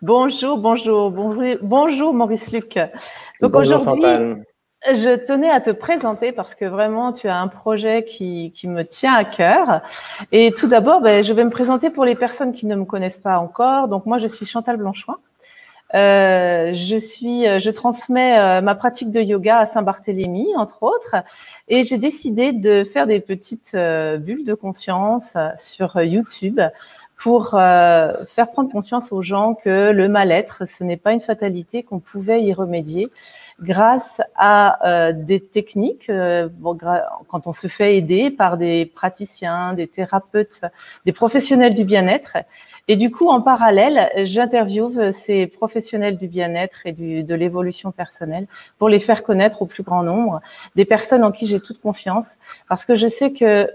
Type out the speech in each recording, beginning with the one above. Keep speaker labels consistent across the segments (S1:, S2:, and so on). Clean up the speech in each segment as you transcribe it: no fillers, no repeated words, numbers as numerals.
S1: Bonjour Maurice Luc. Donc
S2: Bonjour
S1: aujourd'hui,
S2: Chantal.
S1: je tenais à te présenter parce que vraiment tu as un projet qui me tient à cœur. Et tout d'abord, je vais me présenter pour les personnes qui ne me connaissent pas encore. Donc moi, je suis Chantal Blanchoin. Je transmets ma pratique de yoga à Saint-Barthélemy, entre autres, et j'ai décidé de faire des petites bulles de conscience sur YouTube pour faire prendre conscience aux gens que le mal-être, ce n'est pas une fatalité, qu'on pouvait y remédier grâce à des techniques. Quand on se fait aider par des praticiens, des thérapeutes, des professionnels du bien-être. Et du coup, en parallèle, j'interviewe ces professionnels du bien-être et de l'évolution personnelle pour les faire connaître au plus grand nombre, des personnes en qui j'ai toute confiance, parce que je sais que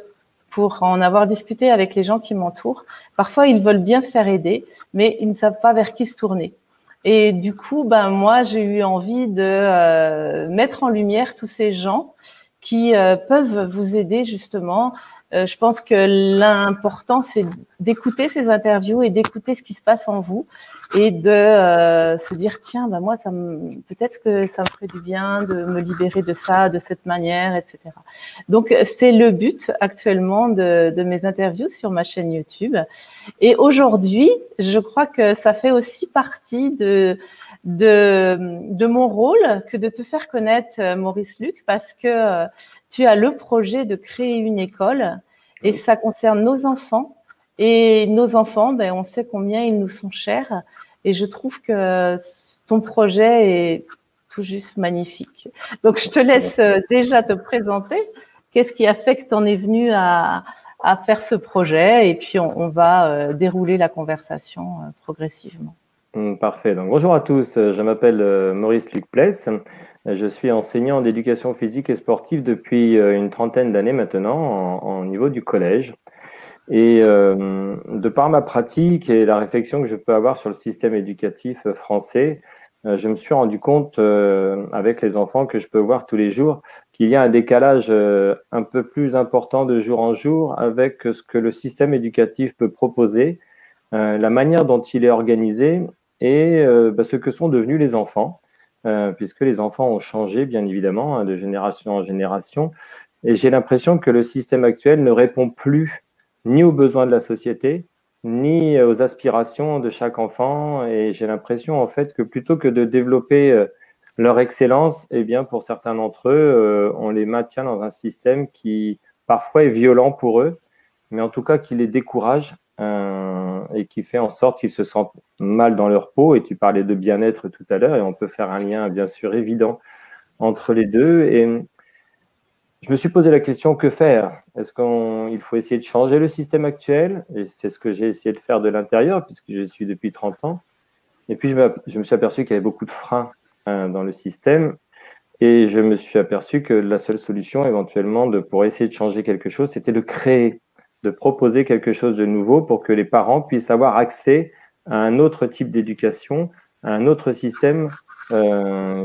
S1: pour en avoir discuté avec les gens qui m'entourent, parfois ils veulent bien se faire aider, mais ils ne savent pas vers qui se tourner. Et du coup, moi, j'ai eu envie de mettre en lumière tous ces gens qui peuvent vous aider justement. Je pense que l'important, c'est d'écouter ces interviews et d'écouter ce qui se passe en vous et de se dire, tiens, moi, peut-être que ça me ferait du bien de me libérer de ça, de cette manière, etc. Donc, c'est le but actuellement de mes interviews sur ma chaîne YouTube. Et aujourd'hui, je crois que ça fait aussi partie de mon rôle que de te faire connaître, Maurice Luc, parce que tu as le projet de créer une école et ça concerne nos enfants. Et nos enfants, on sait combien ils nous sont chers. Et je trouve que ton projet est tout juste magnifique. Donc, je te laisse déjà te présenter. Qu'est-ce qui a fait que tu en es venu à faire ce projet? Et puis, on va dérouler la conversation progressivement.
S2: Parfait. Donc, bonjour à tous. Je m'appelle Maurice Luc Pless. Je suis enseignant d'éducation physique et sportive depuis une trentaine d'années maintenant, au niveau du collège. Et de par ma pratique et la réflexion que je peux avoir sur le système éducatif français, je me suis rendu compte avec les enfants que je peux voir tous les jours qu'il y a un décalage un peu plus important de jour en jour avec ce que le système éducatif peut proposer, la manière dont il est organisé et ce que sont devenus les enfants, puisque les enfants ont changé bien évidemment de génération en génération. Et j'ai l'impression que le système actuel ne répond plus ni aux besoins de la société, ni aux aspirations de chaque enfant. Et j'ai l'impression, en fait, que plutôt que de développer leur excellence, eh bien, pour certains d'entre eux, on les maintient dans un système qui, parfois, est violent pour eux, mais en tout cas, qui les décourage et qui fait en sorte qu'ils se sentent mal dans leur peau. Et tu parlais de bien-être tout à l'heure, et on peut faire un lien, bien sûr, évident entre les deux. Et je me suis posé la question, que faire? Est-ce qu'il faut essayer de changer le système actuel? Et c'est ce que j'ai essayé de faire de l'intérieur, puisque je suis depuis 30 ans. Et puis, je me suis aperçu qu'il y avait beaucoup de freins dans le système. Et je me suis aperçu que la seule solution, éventuellement, pour essayer de changer quelque chose, c'était de créer, de proposer quelque chose de nouveau pour que les parents puissent avoir accès à un autre type d'éducation, à un autre système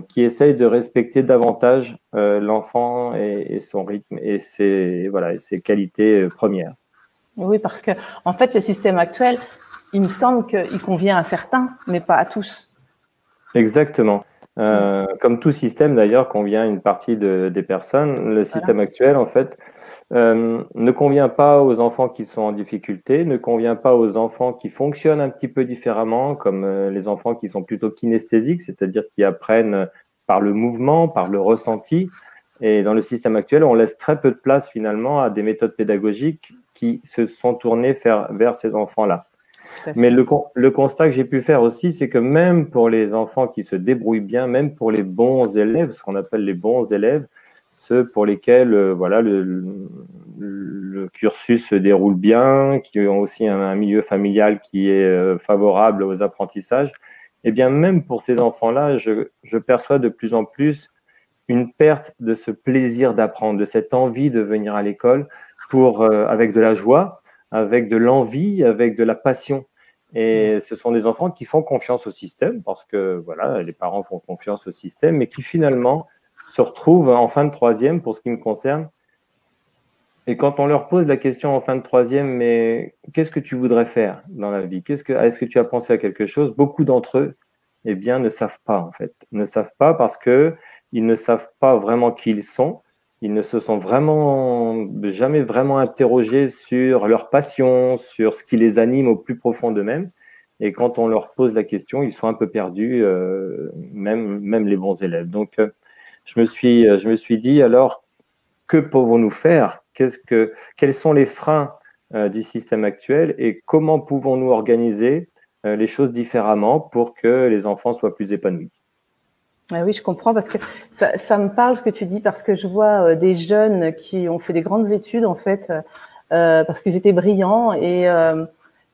S2: qui essaye de respecter davantage l'enfant et son rythme et ses qualités premières.
S1: Oui, parce que en fait, le système actuel, il me semble qu'il convient à certains, mais pas à tous.
S2: Exactement. Comme tout système, d'ailleurs, convient à une partie des personnes. Le système actuel, en fait, ne convient pas aux enfants qui sont en difficulté, ne convient pas aux enfants qui fonctionnent un petit peu différemment, comme les enfants qui sont plutôt kinesthésiques, c'est-à-dire qui apprennent par le mouvement, par le ressenti. Et dans le système actuel, on laisse très peu de place finalement à des méthodes pédagogiques qui se sont tournées vers ces enfants-là. Mais le constat que j'ai pu faire aussi, c'est que même pour les enfants qui se débrouillent bien, même pour les bons élèves, ce qu'on appelle les bons élèves, ceux pour lesquels le cursus se déroule bien, qui ont aussi un milieu familial qui est favorable aux apprentissages, et bien même pour ces enfants-là, je perçois de plus en plus une perte de ce plaisir d'apprendre, de cette envie de venir à l'école avec de la joie, avec de l'envie, avec de la passion. Et ce sont des enfants qui font confiance au système parce que voilà, les parents font confiance au système, mais qui finalement se retrouvent en fin de troisième, pour ce qui me concerne, Et quand on leur pose la question en fin de troisième, mais qu'est-ce que tu voudrais faire dans la vie? Est-ce que tu as pensé à quelque chose? Beaucoup d'entre eux, eh bien, ne savent pas en fait. Ne savent pas parce que ils ne savent pas vraiment qui ils sont. Ils ne se sont vraiment jamais vraiment interrogés sur leur passion, sur ce qui les anime au plus profond d'eux-mêmes. Et quand on leur pose la question, ils sont un peu perdus, même les bons élèves. Donc, je me suis dit alors, que pouvons-nous faire? Quels sont les freins du système actuel et comment pouvons-nous organiser les choses différemment pour que les enfants soient plus épanouis?
S1: Ah oui, je comprends parce que ça me parle ce que tu dis parce que je vois des jeunes qui ont fait des grandes études en fait parce qu'ils étaient brillants et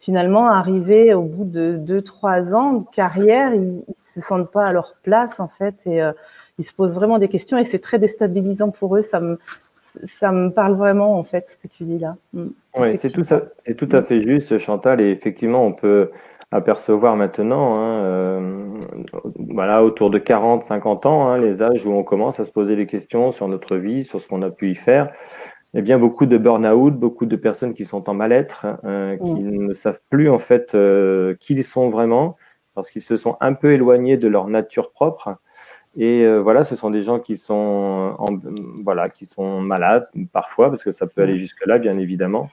S1: finalement arrivés au bout de 2, 3 ans de carrière, ils se sentent pas à leur place en fait et ils se posent vraiment des questions et c'est très déstabilisant pour eux. Ça me parle vraiment en fait ce que tu dis là.
S2: Oui,
S1: Effectivement.
S2: c'est tout à fait juste, Chantal, et effectivement, on peut apercevoir maintenant, hein, voilà, autour de 40, 50 ans, hein, les âges où on commence à se poser des questions sur notre vie, sur ce qu'on a pu y faire. Eh bien, beaucoup de burn-out, beaucoup de personnes qui sont en mal-être, qui ne savent plus en fait qui ils sont vraiment, parce qu'ils se sont un peu éloignés de leur nature propre. Et voilà, ce sont des gens qui sont, voilà, qui sont malades parfois, parce que ça peut aller jusque-là, bien évidemment.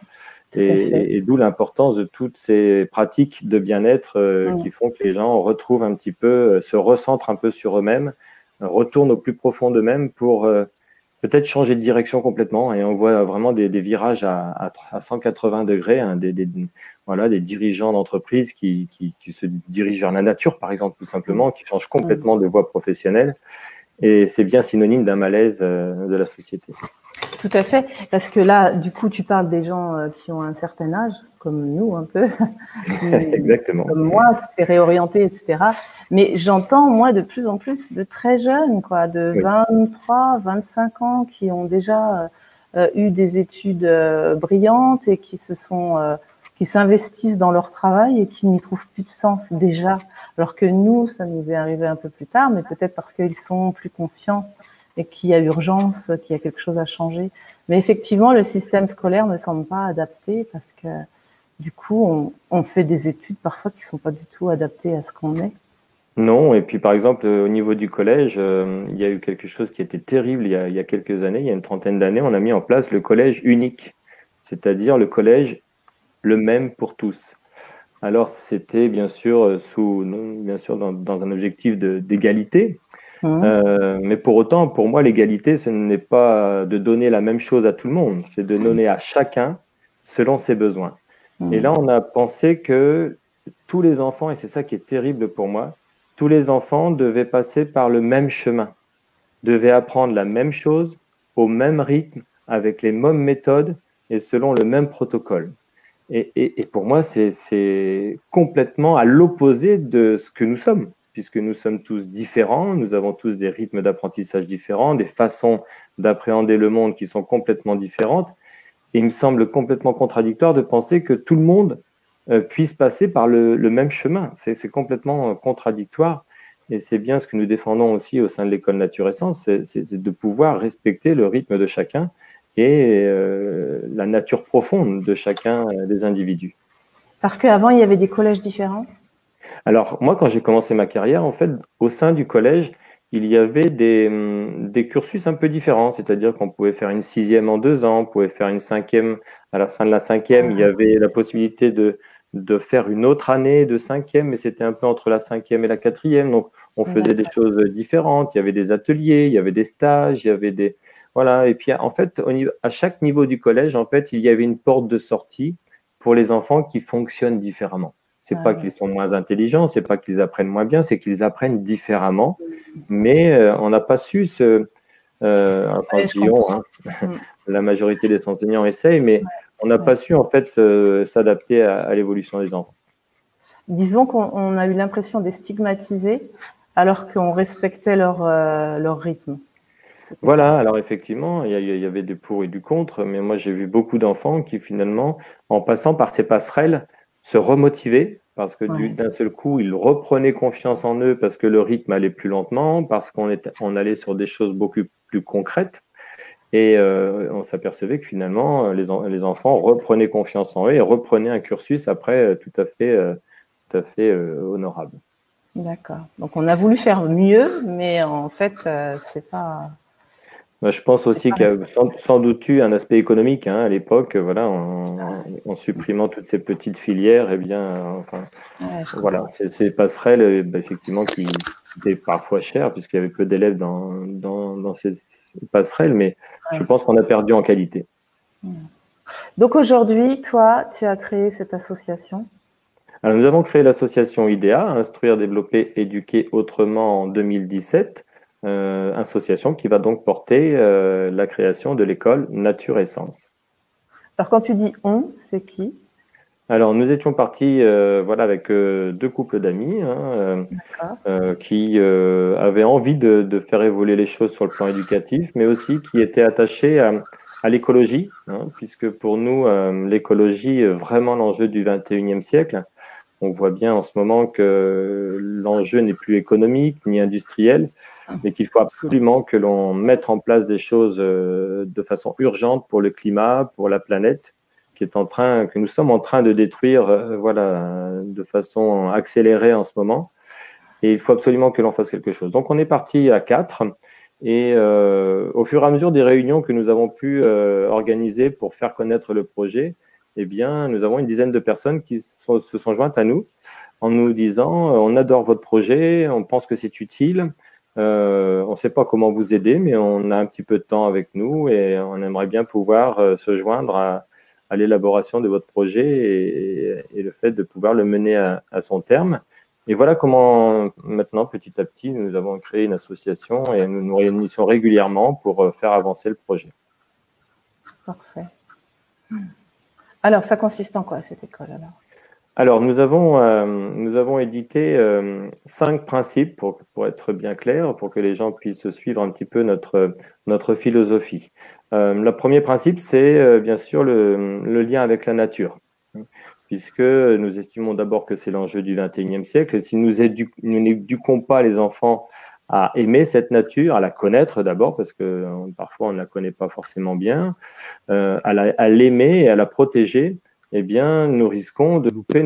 S1: Tout à fait.
S2: Et d'où l'importance de toutes ces pratiques de bien-être qui font que les gens retrouvent un petit peu, se recentrent un peu sur eux-mêmes, retournent au plus profond d'eux-mêmes pour peut-être changer de direction complètement. Et on voit vraiment des virages à 180 degrés, hein, voilà, des dirigeants d'entreprise qui se dirigent vers la nature, par exemple, tout simplement, qui changent complètement de voie professionnelle. Et c'est bien synonyme d'un malaise de la société.
S1: Tout à fait, parce que là, du coup, tu parles des gens qui ont un certain âge, comme nous un peu,
S2: Exactement.
S1: comme moi, qui s'est réorienté, etc. Mais j'entends, moi, de plus en plus de très jeunes, quoi, de
S2: Oui.
S1: 23, 25 ans, qui ont déjà eu des études brillantes et qui s'investissent dans leur travail et qui n'y trouvent plus de sens déjà. Alors que nous, ça nous est arrivé un peu plus tard, mais peut-être parce qu'ils sont plus conscients et qu'il y a urgence, qu'il y a quelque chose à changer. Mais effectivement, le système scolaire ne semble pas adapté parce que du coup, on fait des études parfois qui ne sont pas du tout adaptées à ce qu'on est.
S2: Non, et puis par exemple, au niveau du collège, il y a eu quelque chose qui était terrible il y a quelques années, il y a une trentaine d'années, on a mis en place le collège unique, c'est-à-dire le collège le même pour tous. Alors, c'était bien sûr bien sûr dans un objectif d'égalité, mais pour autant, pour moi, l'égalité, ce n'est pas de donner la même chose à tout le monde, c'est de donner à chacun selon ses besoins. Et là, on a pensé que tous les enfants, et c'est ça qui est terrible pour moi, tous les enfants devaient passer par le même chemin, devaient apprendre la même chose, au même rythme, avec les mêmes méthodes et selon le même protocole. Et pour moi, c'est complètement à l'opposé de ce que nous sommes, puisque nous sommes tous différents, nous avons tous des rythmes d'apprentissage différents, des façons d'appréhender le monde qui sont complètement différentes. Et il me semble complètement contradictoire de penser que tout le monde puisse passer par le même chemin. C'est complètement contradictoire. Et c'est bien ce que nous défendons aussi au sein de l'école Nature Essence, c'est de pouvoir respecter le rythme de chacun et la nature profonde de chacun des individus.
S1: Parce qu'avant, il y avait des collèges différents.
S2: Alors, moi, quand j'ai commencé ma carrière, en fait, au sein du collège, il y avait des cursus un peu différents, c'est-à-dire qu'on pouvait faire une sixième en 2 ans, on pouvait faire une cinquième à la fin de la cinquième, il y avait la possibilité de faire une autre année de cinquième, mais c'était un peu entre la cinquième et la quatrième, donc on faisait des choses différentes, il y avait des ateliers, il y avait des stages, il y avait des... Voilà, et puis en fait, à chaque niveau du collège, en fait, il y avait une porte de sortie pour les enfants qui fonctionnent différemment. C'est pas qu'ils sont moins intelligents, c'est pas qu'ils apprennent moins bien, c'est qu'ils apprennent différemment. Mais on n'a pas su enfin, je dis on, hein, la majorité des enseignants essayent, mais on n'a pas su en fait s'adapter à l'évolution des enfants.
S1: Disons qu'on a eu l'impression d'être stigmatisés alors qu'on respectait leur rythme.
S2: Voilà, alors effectivement, il y avait des pour et du contre, mais moi j'ai vu beaucoup d'enfants qui finalement, en passant par ces passerelles, se remotivaient parce que d'un seul coup, ils reprenaient confiance en eux parce que le rythme allait plus lentement, parce on allait sur des choses beaucoup plus concrètes. Et on s'apercevait que finalement, les enfants reprenaient confiance en eux et reprenaient un cursus après tout à fait honorable.
S1: D'accord. Donc, on a voulu faire mieux, mais en fait, c'est pas.
S2: Bah, je pense
S1: C'est
S2: aussi
S1: pas
S2: qu'il y a sans doute eu un aspect économique hein, à l'époque, voilà, en
S1: ouais,
S2: supprimant toutes ces petites filières, eh bien, enfin,
S1: je
S2: voilà,
S1: comprends.
S2: ces passerelles, bah, effectivement, qui étaient parfois chères, puisqu'il y avait peu d'élèves dans ces passerelles, mais je
S1: Ouais.
S2: pense qu'on a perdu en qualité.
S1: Donc aujourd'hui, toi, tu as créé cette association.
S2: Alors, nous avons créé l'association IDEA, Instruire, Développer, Éduquer Autrement en 2017, association qui va donc porter la création de l'école Nature et Sens.
S1: Alors quand tu dis on, c'est qui?
S2: Alors, nous étions partis voilà, avec deux couples d'amis hein,
S1: D'accord.
S2: qui avaient envie de faire évoluer les choses sur le plan éducatif, mais aussi qui étaient attachés à l'écologie, hein, puisque pour nous, l'écologie est vraiment l'enjeu du 21e siècle. On voit bien en ce moment que l'enjeu n'est plus économique ni industriel, mais qu'il faut absolument que l'on mette en place des choses de façon urgente pour le climat, pour la planète, que nous sommes en train de détruire voilà, de façon accélérée en ce moment. Et il faut absolument que l'on fasse quelque chose. Donc on est parti à 4. Et au fur et à mesure des réunions que nous avons pu organiser pour faire connaître le projet, eh bien, nous avons une dizaine de personnes qui se sont jointes à nous en nous disant on adore votre projet, on pense que c'est utile, on ne sait pas comment vous aider, mais on a un petit peu de temps avec nous et on aimerait bien pouvoir se joindre à l'élaboration de votre projet et le fait de pouvoir le mener à son terme. Et voilà comment maintenant, petit à petit, nous avons créé une association et nous nous réunissons régulièrement pour faire avancer le projet.
S1: Parfait. Alors, ça consiste en quoi cette école alors?
S2: Alors, nous avons édité 5 principes pour être bien clair, pour que les gens puissent suivre un petit peu notre philosophie. Le premier principe, c'est bien sûr le lien avec la nature, puisque nous estimons d'abord que c'est l'enjeu du 21e siècle. Et si nous n'éduquons pas les enfants à aimer cette nature, à la connaître d'abord, parce que parfois on ne la connaît pas forcément bien, à l'aimer et à la protéger, eh bien, nous risquons de louper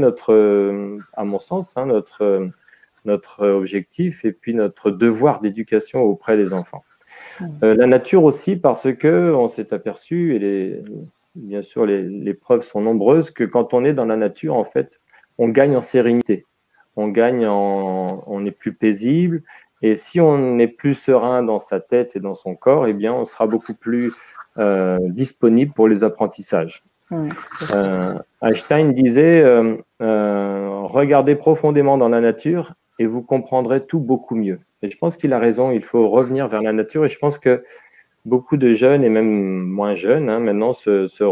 S2: à mon sens, hein, notre objectif et puis notre devoir d'éducation auprès des enfants. La nature aussi, parce que on s'est aperçu, et bien sûr les preuves sont nombreuses, que quand on est dans la nature, en fait, on gagne en sérénité, on est plus paisible, et si on est plus serein dans sa tête et dans son corps, eh bien, on sera beaucoup plus disponible pour les apprentissages. Einstein disait regardez profondément dans la nature et vous comprendrez tout beaucoup mieux. Et je pense qu'il a raison, il faut revenir vers la nature. Et je pense que beaucoup de jeunes, et même moins jeunes, hein, maintenant se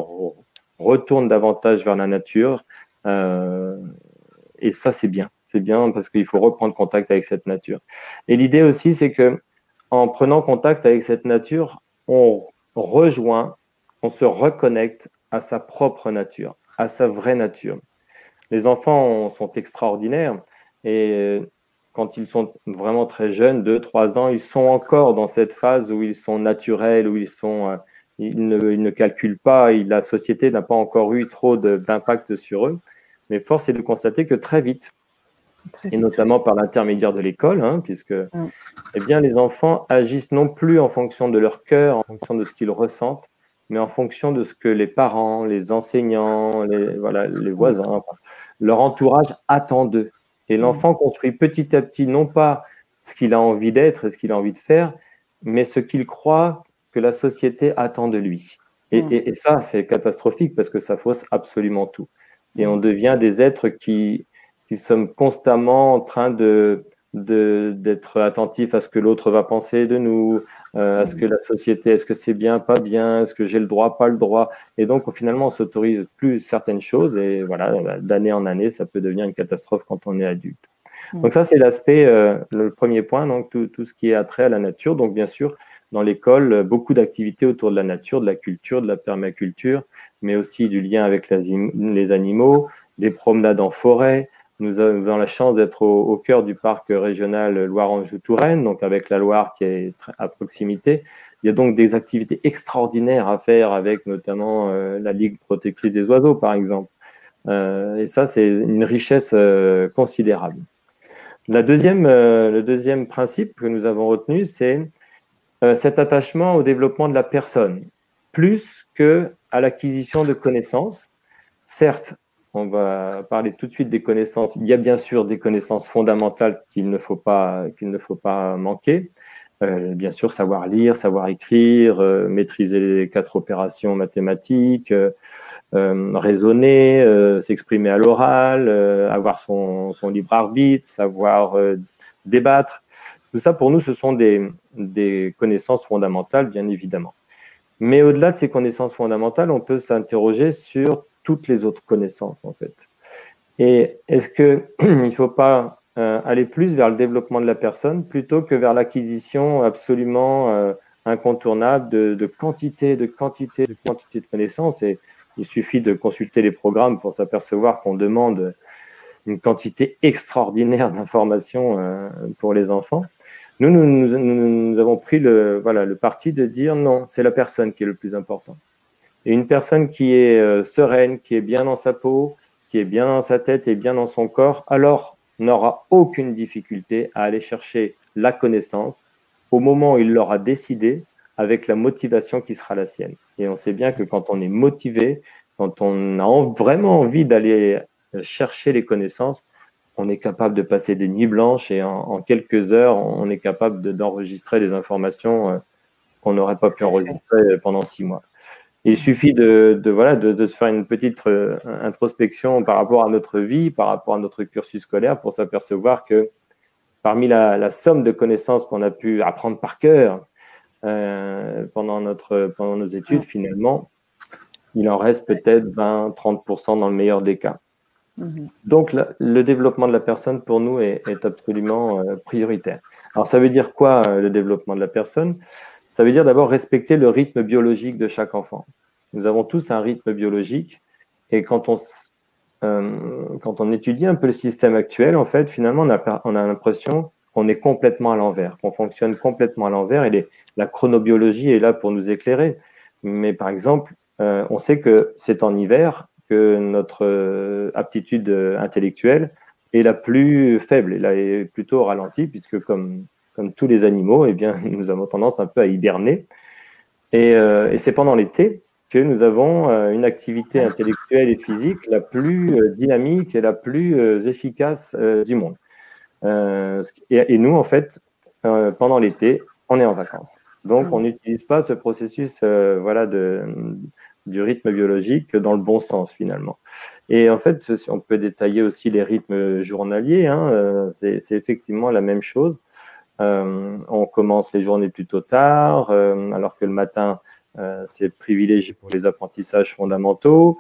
S2: retournent davantage vers la nature. Et ça, c'est bien. C'est bien parce qu'il faut reprendre contact avec cette nature. Et l'idée aussi, c'est que en prenant contact avec cette nature, on rejoint, on se reconnecte à sa propre nature, à sa vraie nature. Les enfants sont extraordinaires et quand ils sont vraiment très jeunes, 2, 3 ans, ils sont encore dans cette phase où ils sont naturels, où ils ne calculent pas, et la société n'a pas encore eu trop d'impact sur eux. Mais force est de constater que très vite,
S1: Très
S2: et
S1: vite,
S2: notamment par l'intermédiaire de l'école, hein, puisque
S1: oui.
S2: eh bien, les enfants agissent non plus en fonction de leur cœur, en fonction de ce qu'ils ressentent, mais en fonction de ce que les parents, les enseignants, voilà, les voisins, leur entourage attend d'eux. Et l'enfant construit petit à petit, non pas ce qu'il a envie d'être et ce qu'il a envie de faire, mais ce qu'il croit que la société attend de lui. Et ça, c'est catastrophique parce que ça fausse absolument tout. Et on devient des êtres qui sommes constamment en train d'être attentifs à ce que l'autre va penser de nous, à ce que la société, est-ce que c'est bien, pas bien, est-ce que j'ai le droit, pas le droit. Et donc, finalement, on s'autorise plus certaines choses et voilà, d'année en année, ça peut devenir une catastrophe quand on est adulte. Donc ça, c'est l'aspect, le premier point, donc tout ce qui est attrait à la nature. Donc bien sûr, dans l'école, beaucoup d'activités autour de la nature, de la culture, de la permaculture, mais aussi du lien avec les animaux, des promenades en forêt, nous avons la chance d'être au cœur du parc régional Loire-Anjou-Touraine, donc avec la Loire qui est à proximité. Il y a donc des activités extraordinaires à faire avec notamment la Ligue protectrice des oiseaux, par exemple. Et ça, c'est une richesse considérable. Le deuxième principe que nous avons retenu, c'est cet attachement au développement de la personne, plus qu'à l'acquisition de connaissances. Certes, on va parler tout de suite des connaissances. Il y a bien sûr des connaissances fondamentales qu'il ne faut pas manquer. Bien sûr, savoir lire, savoir écrire, maîtriser les 4 opérations mathématiques, raisonner, s'exprimer à l'oral, avoir son libre arbitre, savoir débattre. Tout ça, pour nous, ce sont des connaissances fondamentales, bien évidemment. Mais au-delà de ces connaissances fondamentales, on peut s'interroger sur toutes les autres connaissances, en fait. Et est-ce qu'il ne faut pas aller plus vers le développement de la personne plutôt que vers l'acquisition absolument incontournable de quantité de connaissances? Et il suffit de consulter les programmes pour s'apercevoir qu'on demande une quantité extraordinaire d'informations pour les enfants. Nous avons pris le parti de dire non, c'est la personne qui est le plus important. Et une personne qui est sereine, qui est bien dans sa peau, qui est bien dans sa tête et bien dans son corps, alors n'aura aucune difficulté à aller chercher la connaissance au moment où il l'aura décidé, avec la motivation qui sera la sienne. Et on sait bien que quand on est motivé, quand on a vraiment envie d'aller chercher les connaissances, on est capable de passer des nuits blanches et en quelques heures, on est capable d'enregistrer des informations qu'on n'aurait pas pu enregistrer pendant 6 mois. Il suffit de se faire une petite introspection par rapport à notre vie, par rapport à notre cursus scolaire, pour s'apercevoir que parmi la somme de connaissances qu'on a pu apprendre par cœur pendant nos études, finalement, il en reste peut-être 20-30% dans le meilleur des cas. Donc, le développement de la personne, pour nous, est absolument prioritaire. Alors, ça veut dire quoi, le développement de la personne? Ça veut dire d'abord respecter le rythme biologique de chaque enfant. Nous avons tous un rythme biologique et quand on étudie un peu le système actuel, en fait, finalement, on a l'impression qu'on est complètement à l'envers, qu'on fonctionne complètement à l'envers et la chronobiologie est là pour nous éclairer. Mais par exemple, on sait que c'est en hiver que notre aptitude intellectuelle est la plus faible, et là est plutôt ralentie, puisque comme tous les animaux, eh bien, nous avons tendance un peu à hiberner. Et c'est pendant l'été que nous avons une activité intellectuelle et physique la plus dynamique et la plus efficace du monde. Et nous, en fait, pendant l'été, on est en vacances. Donc, on n'utilise pas ce processus du rythme biologique dans le bon sens, finalement. Et en fait, on peut détailler aussi les rythmes journaliers. C'est effectivement la même chose. On commence les journées plutôt tard, alors que le matin, c'est privilégié pour les apprentissages fondamentaux.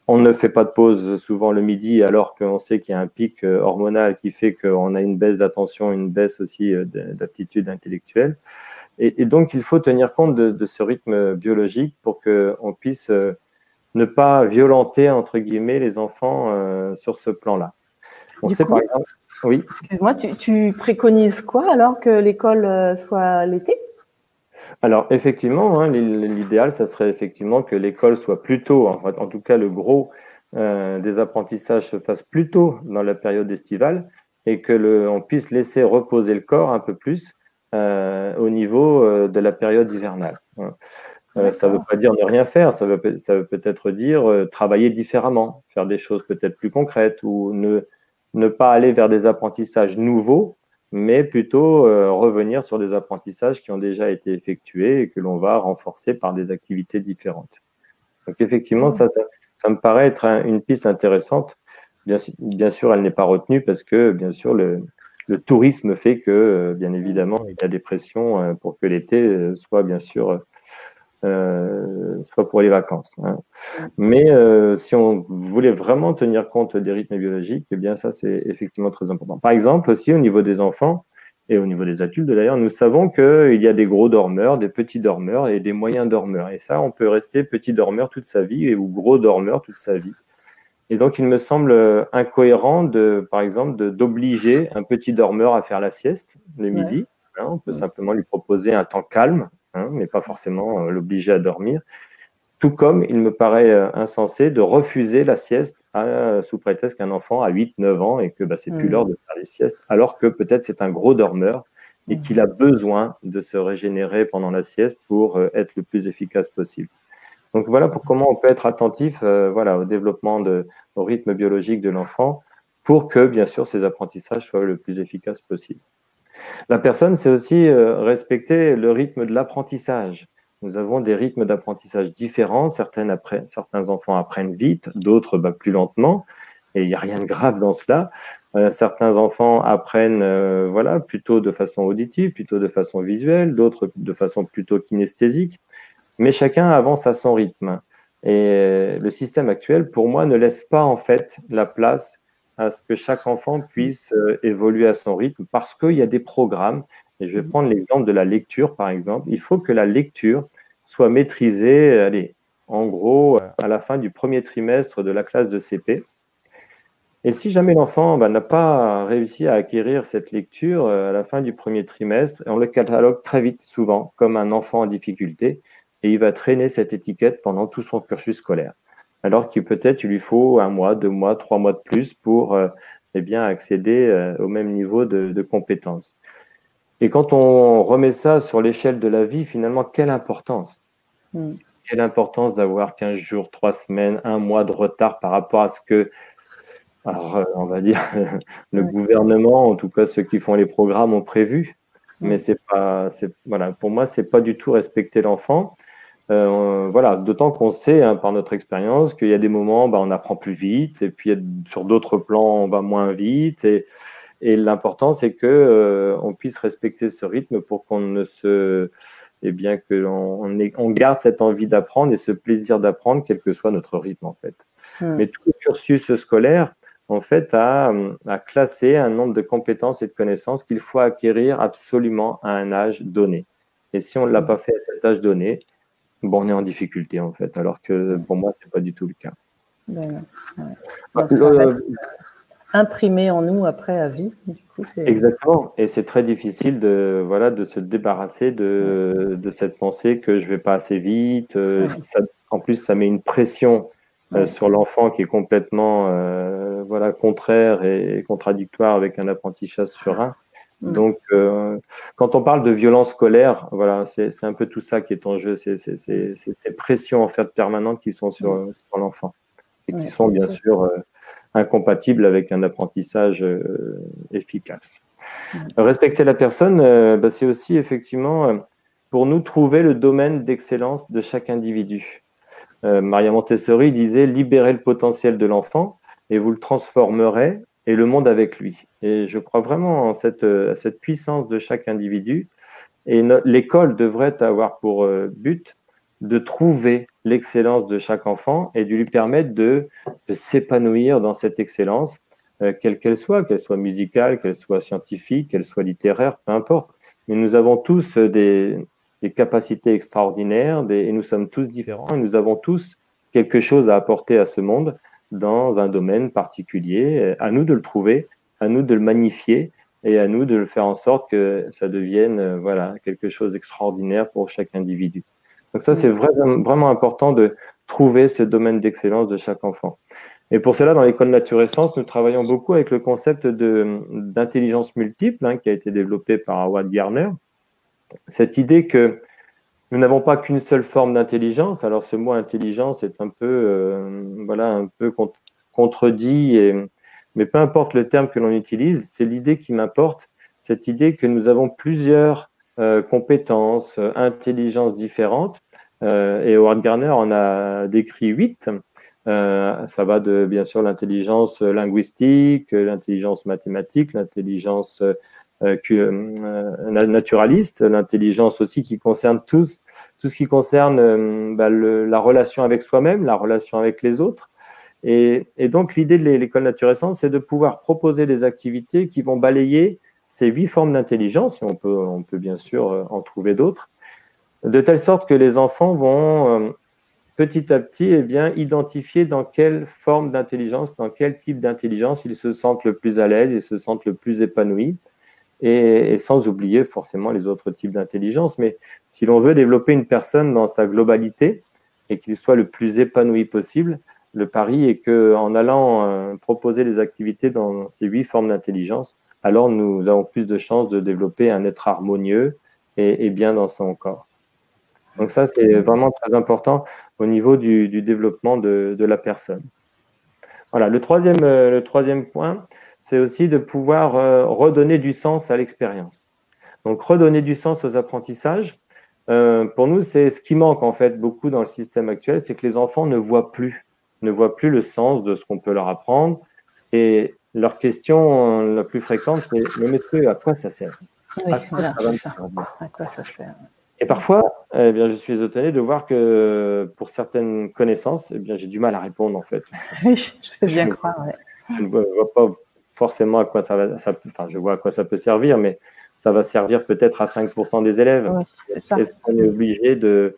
S2: On ne fait pas de pause souvent le midi, alors qu'on sait qu'il y a un pic hormonal qui fait qu'on a une baisse d'attention, une baisse aussi d'aptitude intellectuelle. Et donc, il faut tenir compte de ce rythme biologique pour qu'on puisse ne pas violenter, entre guillemets, les enfants sur ce plan-là. On sait par exemple… Oui.
S1: Excuse-moi, tu préconises quoi alors que l'école soit l'été?
S2: Alors, effectivement, l'idéal, ça serait effectivement que l'école soit plus tôt, en tout cas le gros des apprentissages se fasse plus tôt dans la période estivale et on puisse laisser reposer le corps un peu plus au niveau de la période hivernale. Ça ne veut pas dire ne rien faire, ça veut peut-être dire travailler différemment, faire des choses peut-être plus concrètes ou ne pas aller vers des apprentissages nouveaux, mais plutôt revenir sur des apprentissages qui ont déjà été effectués et que l'on va renforcer par des activités différentes. Donc effectivement, ça me paraît être une piste intéressante. Bien sûr, elle n'est pas retenue parce que, bien sûr, le tourisme fait que, bien évidemment, il y a des pressions pour que l'été soit, bien sûr, soit pour les vacances. Mais si on voulait vraiment tenir compte des rythmes biologiques, eh bien ça, c'est effectivement très important. Par exemple, aussi au niveau des enfants et au niveau des adultes d'ailleurs, nous savons qu'il y a des gros dormeurs, des petits dormeurs et des moyens dormeurs. Et ça, on peut rester petit dormeur toute sa vie ou gros dormeur toute sa vie. Et donc, il me semble incohérent, par exemple, d'obliger un petit dormeur à faire la sieste le midi. Hein, on peut simplement lui proposer un temps calme, hein, mais pas forcément l'obliger à dormir. Tout comme il me paraît insensé de refuser la sieste sous prétexte qu'un enfant a 8-9 ans et que c'est plus l'heure de faire les siestes, alors que peut-être c'est un gros dormeur et qu'il a besoin de se régénérer pendant la sieste pour être le plus efficace possible. Donc voilà pour comment on peut être attentif au développement au rythme biologique de l'enfant pour que, bien sûr, ces apprentissages soient le plus efficaces possible. La personne, c'est aussi respecter le rythme de l'apprentissage. Nous avons des rythmes d'apprentissage différents. Certains enfants apprennent vite, d'autres plus lentement. Et il n'y a rien de grave dans cela. Certains enfants apprennent plutôt de façon auditive, plutôt de façon visuelle, d'autres de façon plutôt kinesthésique. Mais chacun avance à son rythme. Et le système actuel, pour moi, ne laisse pas en fait la place à ce que chaque enfant puisse évoluer à son rythme parce qu'il y a des programmes. Et je vais prendre l'exemple de la lecture, par exemple. Il faut que la lecture soit maîtrisée, allez, en gros, à la fin du premier trimestre de la classe de CP. Et si jamais l'enfant n'a pas réussi à acquérir cette lecture à la fin du premier trimestre, on le catalogue très vite, souvent, comme un enfant en difficulté. Et il va traîner cette étiquette pendant tout son cursus scolaire. Alors qu'il peut-être il lui faut 1 mois, 2 mois, 3 mois de plus pour accéder au même niveau de compétences. Et quand on remet ça sur l'échelle de la vie, finalement, quelle importance Quelle importance d'avoir 15 jours, 3 semaines, 1 mois de retard par rapport à ce que, on va dire, le gouvernement, en tout cas ceux qui font les programmes, ont prévu. Mais pour moi, c'est pas du tout respecter l'enfant. D'autant qu'on sait par notre expérience qu'il y a des moments on apprend plus vite et puis sur d'autres plans on va moins vite et l'important c'est que on puisse respecter ce rythme pour qu'on ne se on garde cette envie d'apprendre et ce plaisir d'apprendre quel que soit notre rythme en fait. Mais tout le cursus scolaire en fait a classé un nombre de compétences et de connaissances qu'il faut acquérir absolument à un âge donné. Et si on ne l'a pas fait à cet âge donné, on est en difficulté en fait, alors que pour moi, c'est pas du tout le cas.
S1: Donc, ça reste imprimé en nous après à vie. Du coup,
S2: exactement, et c'est très difficile de se débarrasser de cette pensée que je vais pas assez vite. En plus, ça met une pression sur l'enfant qui est complètement contraire et contradictoire avec un apprentissage serein. Donc, quand on parle de violence scolaire, c'est un peu tout ça qui est en jeu, c'est ces pressions en fait permanentes qui sont sur l'enfant et qui sont bien sûr incompatibles avec un apprentissage efficace. Respecter la personne, c'est aussi effectivement pour nous trouver le domaine d'excellence de chaque individu. Maria Montessori disait « Libérez le potentiel de l'enfant et vous le transformerez et le monde avec lui ». Et je crois vraiment en cette puissance de chaque individu. Et l'école devrait avoir pour but de trouver l'excellence de chaque enfant et de lui permettre de s'épanouir dans cette excellence, quelle qu'elle soit musicale, qu'elle soit scientifique, qu'elle soit littéraire, peu importe. Mais nous avons tous des capacités extraordinaires et nous sommes tous différents et nous avons tous quelque chose à apporter à ce monde dans un domaine particulier. À nous de le trouver, à nous de le magnifier et à nous de le faire en sorte que ça devienne quelque chose d'extraordinaire pour chaque individu. Donc ça, c'est vraiment important de trouver ce domaine d'excellence de chaque enfant. Et pour cela, dans l'école Nature et Sciences, nous travaillons beaucoup avec le concept d'intelligence multiple qui a été développé par Howard Gardner. Cette idée que nous n'avons pas qu'une seule forme d'intelligence. Alors ce mot intelligence est un peu contredit, mais peu importe le terme que l'on utilise, c'est l'idée qui m'importe, cette idée que nous avons plusieurs compétences, intelligences différentes. Et Howard Gardner en a décrit 8. Ça va de, bien sûr, l'intelligence linguistique, l'intelligence mathématique, l'intelligence naturaliste, l'intelligence aussi qui concerne tout ce qui concerne la relation avec soi-même, la relation avec les autres. Et donc, l'idée de l'école Nature et Sciences, c'est de pouvoir proposer des activités qui vont balayer ces 8 formes d'intelligence, et on peut bien sûr en trouver d'autres, de telle sorte que les enfants vont petit à petit, eh bien, identifier dans quelle forme d'intelligence, dans quel type d'intelligence ils se sentent le plus à l'aise, ils se sentent le plus épanouis, et sans oublier forcément les autres types d'intelligence. Mais si l'on veut développer une personne dans sa globalité et qu'il soit le plus épanoui possible, le pari est qu'en allant proposer des activités dans ces 8 formes d'intelligence, alors nous avons plus de chances de développer un être harmonieux et bien dans son corps. Donc ça, c'est vraiment très important au niveau du développement de la personne. Voilà, le troisième point, c'est aussi de pouvoir redonner du sens à l'expérience. Donc, redonner du sens aux apprentissages, pour nous, c'est ce qui manque en fait beaucoup dans le système actuel, c'est que les enfants ne voient plus le sens de ce qu'on peut leur apprendre. Et leur question la plus fréquente, c'est « Mais monsieur, à quoi ça sert ?»
S1: Oui,
S2: À quoi
S1: voilà,
S2: ça va me
S1: c'est ça.
S2: servir ?
S1: À quoi ça sert?
S2: Et parfois, eh bien, je suis étonné de voir que pour certaines connaissances, eh bien, j'ai du mal à répondre en fait.
S1: Oui, je peux bien croire. Ouais.
S2: Je ne vois pas forcément à quoi enfin, je vois à quoi ça peut servir, mais ça va servir peut-être à 5% des élèves.
S1: Oui, c'est ça.
S2: Est-ce qu'on est obligé de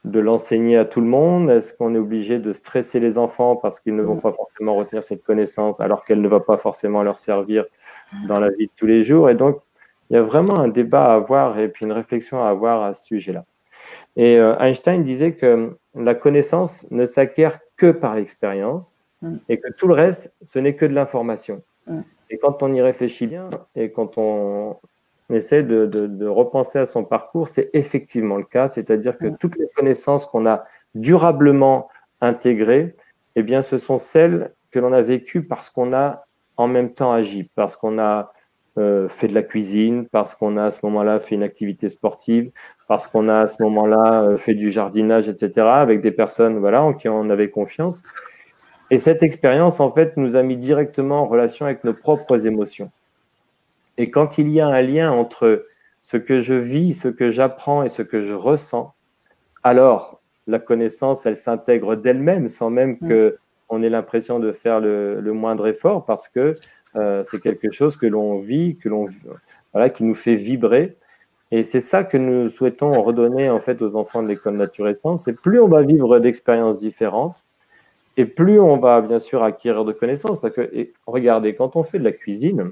S2: l'enseigner à tout le monde? Est-ce qu'on est obligé de stresser les enfants parce qu'ils ne vont pas forcément retenir cette connaissance alors qu'elle ne va pas forcément leur servir dans la vie de tous les jours? Et donc, il y a vraiment un débat à avoir et puis une réflexion à avoir à ce sujet-là. Et Einstein disait que la connaissance ne s'acquiert que par l'expérience et que tout le reste, ce n'est que de l'information. Et quand on y réfléchit bien et quand on essaie de repenser à son parcours, c'est effectivement le cas. C'est-à-dire que toutes les connaissances qu'on a durablement intégrées, eh bien, ce sont celles que l'on a vécues parce qu'on a en même temps agi, parce qu'on a fait de la cuisine, parce qu'on a à ce moment-là fait une activité sportive, parce qu'on a à ce moment-là fait du jardinage, etc., avec des personnes voilà, en qui on avait confiance. Et cette expérience, en fait, nous a mis directement en relation avec nos propres émotions. Et quand il y a un lien entre ce que je vis, ce que j'apprends et ce que je ressens, alors la connaissance, elle s'intègre d'elle-même, sans même qu'on ait l'impression de faire le moindre effort, parce que c'est quelque chose que l'on vit, voilà, qui nous fait vibrer. Et c'est ça que nous souhaitons redonner en fait aux enfants de l'école Nature et Sciences. C'est plus on va vivre d'expériences différentes, et plus on va bien sûr acquérir de connaissances. Parce que regardez, quand on fait de la cuisine,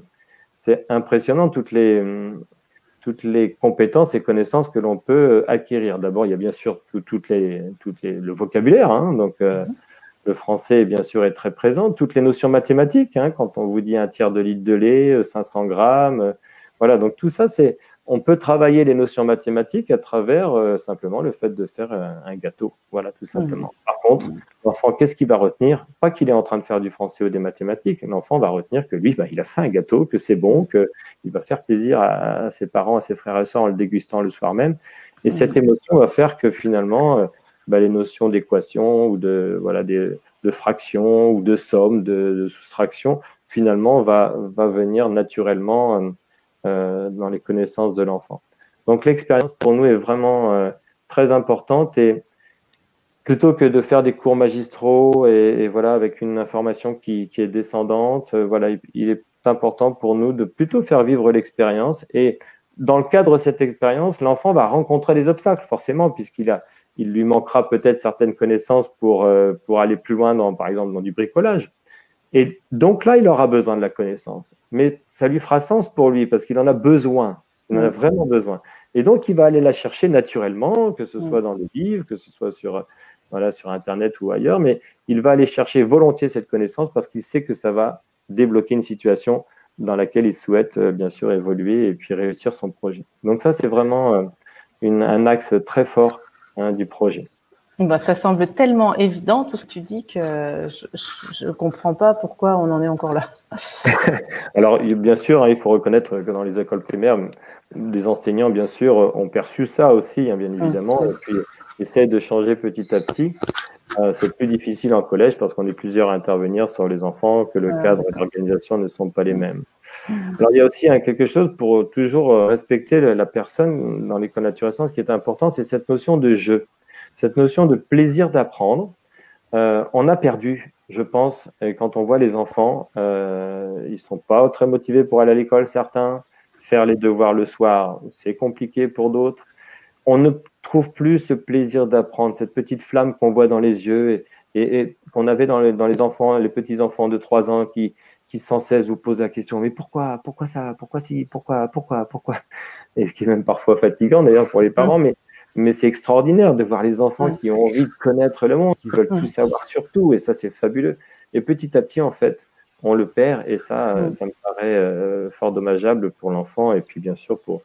S2: c'est impressionnant toutes les compétences et connaissances que l'on peut acquérir. D'abord, il y a bien sûr le vocabulaire, hein, donc le français, bien sûr, est très présent. Toutes les notions mathématiques, hein, quand on vous dit un tiers de litre de lait, 500 grammes, voilà, donc tout ça, on peut travailler les notions mathématiques à travers simplement le fait de faire un gâteau, voilà, tout simplement. Par contre, l'enfant, qu'est-ce qu'il va retenir? Pas qu'il est en train de faire du français ou des mathématiques, l'enfant va retenir que lui, il a fait un gâteau, que c'est bon, qu'il va faire plaisir à ses parents, à ses frères et sœurs en le dégustant le soir même. Et cette émotion va faire que finalement, les notions d'équation ou de fraction ou de somme, de soustraction, finalement, va venir naturellement dans les connaissances de l'enfant. Donc l'expérience pour nous est vraiment très importante, et plutôt que de faire des cours magistraux et voilà, avec une information qui est descendante, voilà, il est important pour nous de plutôt faire vivre l'expérience. Et dans le cadre de cette expérience, l'enfant va rencontrer des obstacles, forcément, il lui manquera peut-être certaines connaissances pour aller plus loin, par exemple, dans du bricolage. Et donc là, il aura besoin de la connaissance. Mais ça lui fera sens pour lui parce qu'il en a besoin. Il en a vraiment besoin. Et donc, il va aller la chercher naturellement, que ce soit dans les livres, que ce soit sur Internet ou ailleurs. Mais il va aller chercher volontiers cette connaissance parce qu'il sait que ça va débloquer une situation dans laquelle il souhaite, bien sûr, évoluer et puis réussir son projet. Donc ça, c'est vraiment un axe très fort du projet.
S1: Ça semble tellement évident tout ce que tu dis que je ne comprends pas pourquoi on en est encore là.
S2: Alors, bien sûr, il faut reconnaître que dans les écoles primaires, les enseignants, bien sûr, ont perçu ça aussi, bien évidemment, et puis essayent de changer petit à petit. C'est plus difficile en collège parce qu'on est plusieurs à intervenir sur les enfants, que le cadre et l'organisation ne sont pas les mêmes. Alors, il y a aussi quelque chose pour toujours respecter la personne dans l'école Nature et Sciences qui est important, c'est cette notion de jeu. Cette notion de plaisir d'apprendre, on a perdu, je pense, quand on voit les enfants, ils ne sont pas très motivés pour aller à l'école, certains. Faire les devoirs le soir, c'est compliqué pour d'autres. on ne trouve plus ce plaisir d'apprendre, cette petite flamme qu'on voit dans les yeux et qu'on avait dans les enfants, les petits-enfants de 3 ans qui sans cesse vous posent la question, mais pourquoi ça, pourquoi si, pourquoi? Et ce qui est même parfois fatigant d'ailleurs pour les parents, mais c'est extraordinaire de voir les enfants qui ont envie de connaître le monde, qui veulent tout savoir sur tout, et ça c'est fabuleux. Et petit à petit, en fait, on le perd, et ça me paraît fort dommageable pour l'enfant, et puis bien sûr pour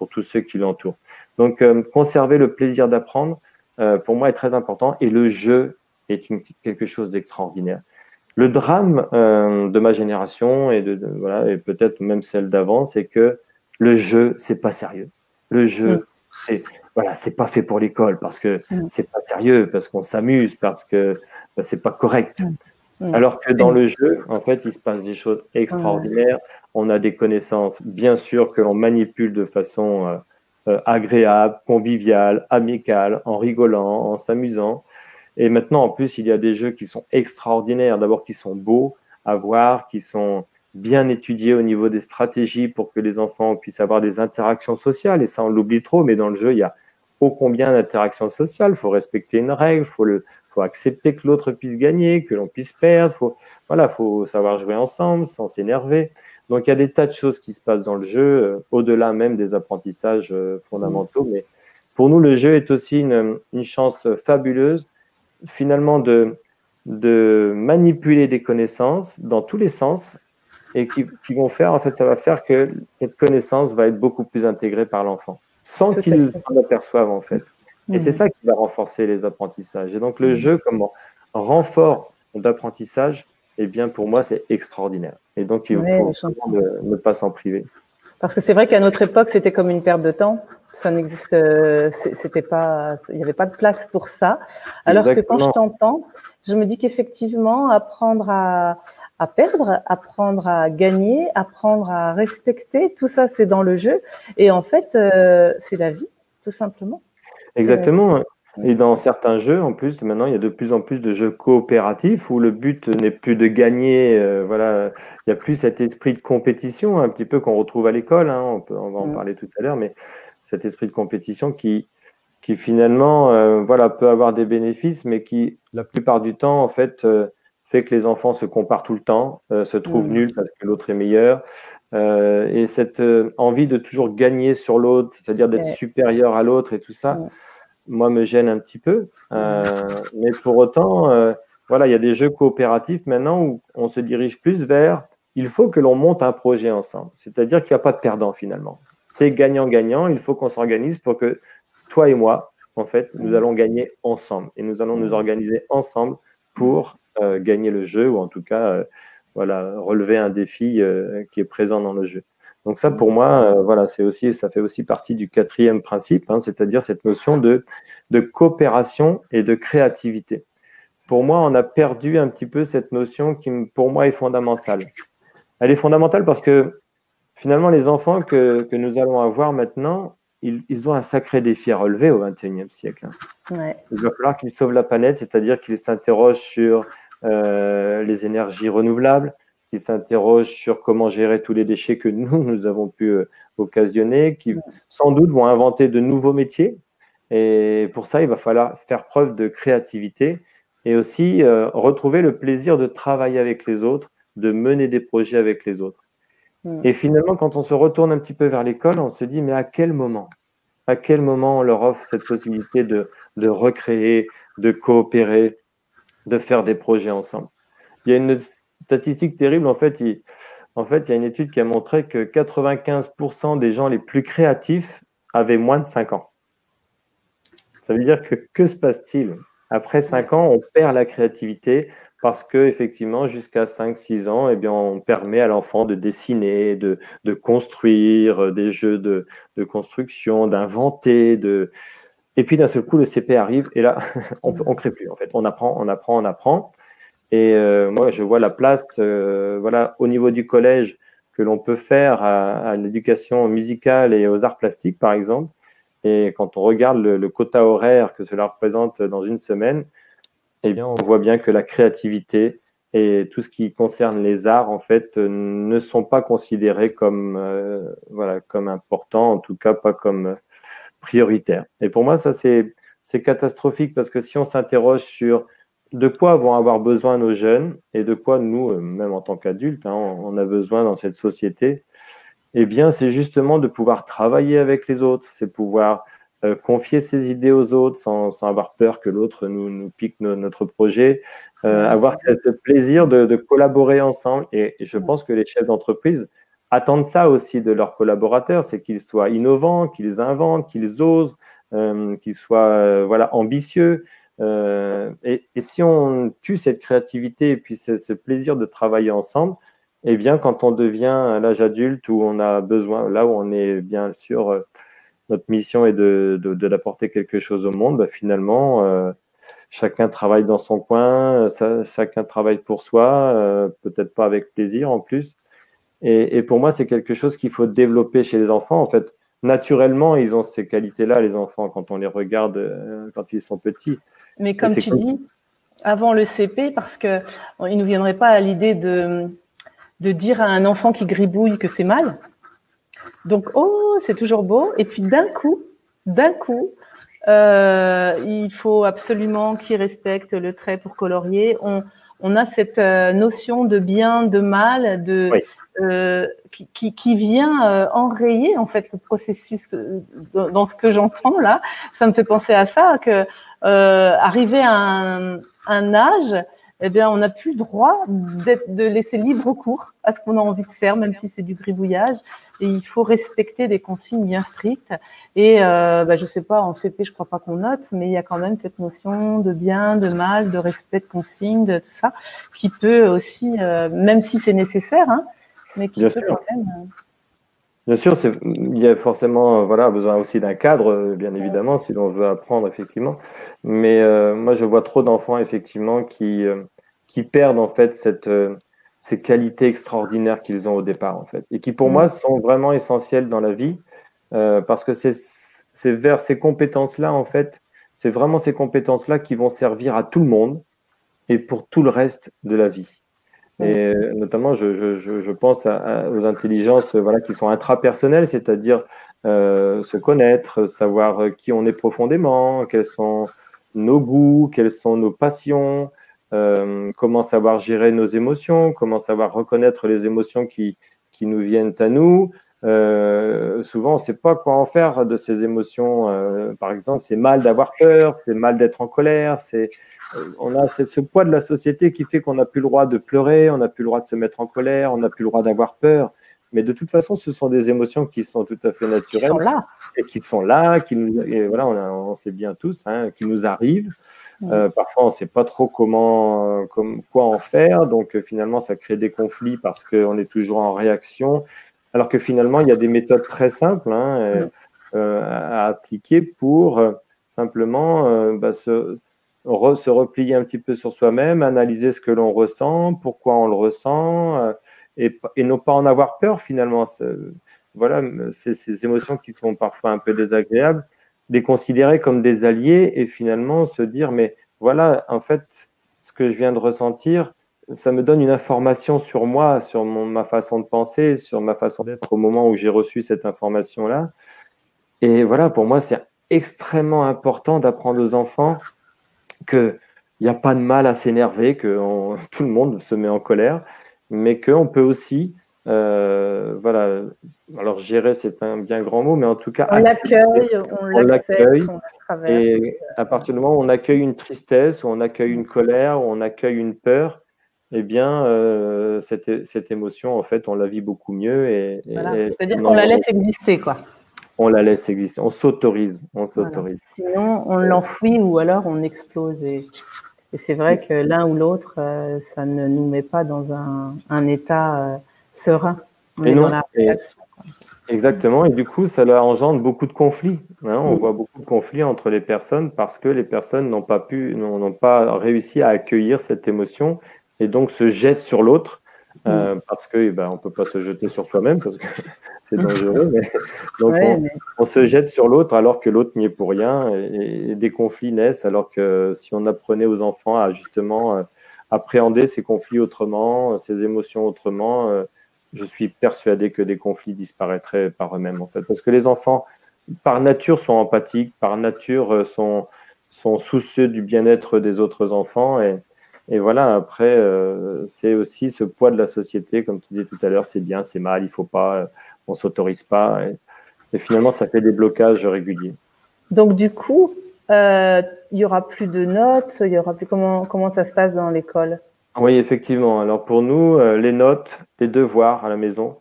S2: tous ceux qui l'entourent. Donc, conserver le plaisir d'apprendre, pour moi, est très important, et le jeu est quelque chose d'extraordinaire. Le drame de ma génération et voilà, et peut-être même celle d'avant, c'est que le jeu, c'est pas sérieux. Le jeu, c'est pas fait pour l'école parce que c'est pas sérieux, parce qu'on s'amuse, parce que c'est pas correct. Alors que dans le jeu, en fait, il se passe des choses extraordinaires. On a des connaissances, bien sûr, que l'on manipule de façon agréable, conviviale, amicale, en rigolant, en s'amusant. Et maintenant, en plus, il y a des jeux qui sont extraordinaires. D'abord, qui sont beaux à voir, qui sont bien étudiés au niveau des stratégies pour que les enfants puissent avoir des interactions sociales. Et ça, on l'oublie trop, mais dans le jeu, il y a ô combien d'interactions sociales. Il faut respecter une règle, faut accepter que l'autre puisse gagner, que l'on puisse perdre. Faut savoir jouer ensemble sans s'énerver. Donc, il y a des tas de choses qui se passent dans le jeu, au-delà même des apprentissages fondamentaux. Mais pour nous, le jeu est aussi une chance fabuleuse finalement de manipuler des connaissances dans tous les sens et qui vont faire, en fait, ça va faire que cette connaissance va être beaucoup plus intégrée par l'enfant, sans qu'il s'en aperçoive, en fait. Et c'est ça qui va renforcer les apprentissages. Et donc, le jeu comme renfort d'apprentissage, eh bien, pour moi, c'est extraordinaire. Et donc, il faut ne pas s'en priver.
S1: Parce que c'est vrai qu'à notre époque, c'était comme une perte de temps. Ça n'existe, c'était pas, il n'y avait pas de place pour ça. Alors que quand je t'entends, je me dis qu'effectivement, apprendre à perdre, apprendre à gagner, apprendre à respecter, tout ça, c'est dans le jeu. Et en fait, c'est la vie, tout simplement.
S2: Exactement. Et dans certains jeux, en plus, maintenant, il y a de plus en plus de jeux coopératifs où le but n'est plus de gagner. Voilà, il n'y a plus cet esprit de compétition, un petit peu qu'on retrouve à l'école. Hein, on va en parler tout à l'heure, mais cet esprit de compétition qui finalement, voilà, peut avoir des bénéfices, mais qui, la plupart du temps, en fait, fait que les enfants se comparent tout le temps, se trouvent nuls parce que l'autre est meilleur. Et cette envie de toujours gagner sur l'autre, c'est-à-dire d'être supérieur à l'autre et tout ça, moi, me gêne un petit peu. Mais pour autant, voilà, il y a des jeux coopératifs maintenant où on se dirige plus vers il faut que l'on monte un projet ensemble. C'est-à-dire qu'il n'y a pas de perdant finalement. C'est gagnant-gagnant. Il faut qu'on s'organise pour que toi et moi, en fait, nous allons gagner ensemble. Et nous allons nous organiser ensemble pour gagner le jeu ou en tout cas voilà, relever un défi qui est présent dans le jeu. Donc ça, pour moi, voilà, ça fait aussi partie du 4e principe, hein, c'est-à-dire cette notion de coopération et de créativité. Pour moi, on a perdu un petit peu cette notion qui, pour moi, est fondamentale. Elle est fondamentale parce que finalement, les enfants que nous allons avoir maintenant, ils ont un sacré défi à relever au XXIe siècle.
S1: Ouais.
S2: Il va falloir qu'ils sauvent la planète, c'est-à-dire qu'ils s'interrogent sur les énergies renouvelables, qu'ils s'interrogent sur comment gérer tous les déchets que nous avons pu occasionner, qui sans doute vont inventer de nouveaux métiers. Et pour ça, il va falloir faire preuve de créativité et aussi retrouver le plaisir de travailler avec les autres, de mener des projets avec les autres. Et finalement, quand on se retourne un petit peu vers l'école, on se dit, mais à quel moment on leur offre cette possibilité de recréer, de coopérer, de faire des projets ensemble? Il y a une statistique terrible, en fait, il y a une étude qui a montré que 95% des gens les plus créatifs avaient moins de 5 ans. Ça veut dire que se passe-t-il? Après 5 ans, on perd la créativité parce qu'effectivement, jusqu'à 5-6 ans, eh bien, on permet à l'enfant de dessiner, de construire des jeux de construction, d'inventer. Et puis d'un seul coup, le CP arrive et là, on ne crée plus. En fait, on apprend. Et moi, je vois la place voilà, au niveau du collège que l'on peut faire à l'éducation musicale et aux arts plastiques, par exemple. Et quand on regarde le quota horaire que cela représente dans une semaine, eh bien, on voit bien que la créativité et tout ce qui concerne les arts, en fait, ne sont pas considérés comme, voilà, comme importants, en tout cas pas comme prioritaire. Et pour moi, ça, c'est catastrophique parce que si on s'interroge sur de quoi vont avoir besoin nos jeunes et de quoi nous, même en tant qu'adultes, hein, on a besoin dans cette société, eh bien, c'est justement de pouvoir travailler avec les autres, c'est pouvoir confier ses idées aux autres sans avoir peur que l'autre nous pique notre projet, avoir ce plaisir de collaborer ensemble. Et je pense que les chefs d'entreprise attendent ça aussi de leurs collaborateurs, c'est qu'ils soient innovants, qu'ils inventent, qu'ils osent, qu'ils soient voilà, ambitieux. Et si on tue cette créativité et puis ce plaisir de travailler ensemble, eh bien, quand on devient à l'âge adulte où on a besoin, là où on est bien sûr, notre mission est d'apporter quelque chose au monde, bah, finalement, chacun travaille dans son coin, chacun travaille pour soi, peut-être pas avec plaisir en plus. Et pour moi, c'est quelque chose qu'il faut développer chez les enfants. En fait, naturellement, ils ont ces qualités-là, les enfants, quand on les regarde quand ils sont petits.
S1: Mais comme tu dis, avant le CP, parce qu'il ne nous viendrait pas à l'idée de dire à un enfant qui gribouille que c'est mal. Donc, oh, c'est toujours beau. Et puis d'un coup, il faut absolument qu'il respecte le trait pour colorier. On a cette notion de bien, de mal, qui vient enrayer en fait le processus dans ce que j'entends là. Ça me fait penser à ça, que arrivé à un âge, eh bien, on n'a plus le droit de laisser libre cours à ce qu'on a envie de faire, même si c'est du gribouillage. Et il faut respecter des consignes bien strictes. Et je sais pas, en CP, je crois pas qu'on note, mais il y a quand même cette notion de bien, de mal, de respect de consignes, de tout ça, qui peut aussi, même si c'est nécessaire, hein, mais qui peut quand même.
S2: Bien sûr, il y a forcément voilà, besoin aussi d'un cadre, bien évidemment, si l'on veut apprendre, effectivement. Mais moi, je vois trop d'enfants, effectivement, qui perdent en fait ces qualités extraordinaires qu'ils ont au départ, en fait, et qui, pour moi, sont vraiment essentielles dans la vie, parce que c'est vers ces compétences-là, en fait, c'est vraiment ces compétences-là qui vont servir à tout le monde et pour tout le reste de la vie. Et notamment, je pense aux intelligences voilà, qui sont intrapersonnelles, c'est-à-dire se connaître, savoir qui on est profondément, quels sont nos goûts, quelles sont nos passions, comment savoir gérer nos émotions, comment savoir reconnaître les émotions qui nous viennent à nous. Souvent, on ne sait pas quoi en faire de ces émotions. Par exemple, c'est mal d'avoir peur, c'est mal d'être en colère, on a ce poids de la société qui fait qu'on n'a plus le droit de pleurer, on n'a plus le droit de se mettre en colère, on n'a plus le droit d'avoir peur. Mais de toute façon, ce sont des émotions qui sont tout à fait naturelles.
S1: Qui sont là.
S2: Et qui sont là, et voilà, on sait bien tous, hein, qui nous arrivent. Parfois, on ne sait pas trop quoi en faire. Donc, finalement, ça crée des conflits parce qu'on est toujours en réaction. Alors que finalement, il y a des méthodes très simples hein, à appliquer pour simplement se replier un petit peu sur soi-même, analyser ce que l'on ressent, pourquoi on le ressent, et ne pas en avoir peur finalement. Voilà, ces émotions qui sont parfois un peu désagréables, les considérer comme des alliés et finalement se dire, mais voilà, en fait, ce que je viens de ressentir, ça me donne une information sur moi, sur ma façon de penser, sur ma façon d'être au moment où j'ai reçu cette information-là. Et voilà, pour moi, c'est extrêmement important d'apprendre aux enfants qu'il n'y a pas de mal à s'énerver, que tout le monde se met en colère, mais qu'on peut aussi, voilà, alors gérer c'est un bien grand mot, mais en tout cas
S1: on l'accueille,
S2: et à partir du moment où on accueille une tristesse, où on accueille une colère, où on accueille une peur, eh bien, cette émotion, en fait, on la vit beaucoup mieux.
S1: C'est-à-dire qu'on la laisse exister, quoi.
S2: On la laisse exister, on s'autorise.
S1: Voilà. Sinon, on l'enfouit ou alors on explose. Et c'est vrai que l'un ou l'autre, ça ne nous met pas dans un état serein. On est dans la réaction.
S2: Exactement, et du coup, ça leur engendre beaucoup de conflits. Hein. On voit beaucoup de conflits entre les personnes parce que les personnes n'ont pas réussi à accueillir cette émotion et donc se jettent sur l'autre parce que on peut pas se jeter sur soi-même parce que c'est dangereux. Donc on se jette sur l'autre alors que l'autre n'y est pour rien et des conflits naissent alors que si on apprenait aux enfants à justement appréhender ces conflits autrement, ces émotions autrement, je suis persuadé que des conflits disparaîtraient par eux-mêmes, en fait. Parce que les enfants par nature, sont empathiques, par nature, sont soucieux du bien-être des autres enfants. Et voilà, après, c'est aussi ce poids de la société, comme tu disais tout à l'heure, c'est bien, c'est mal, il ne faut pas, on ne s'autorise pas. Et finalement, ça fait des blocages réguliers.
S1: Donc, du coup, il y aura plus de notes, il y aura plus comment ça se passe dans l'école?
S2: Oui, effectivement. Alors pour nous, les notes, les devoirs à la maison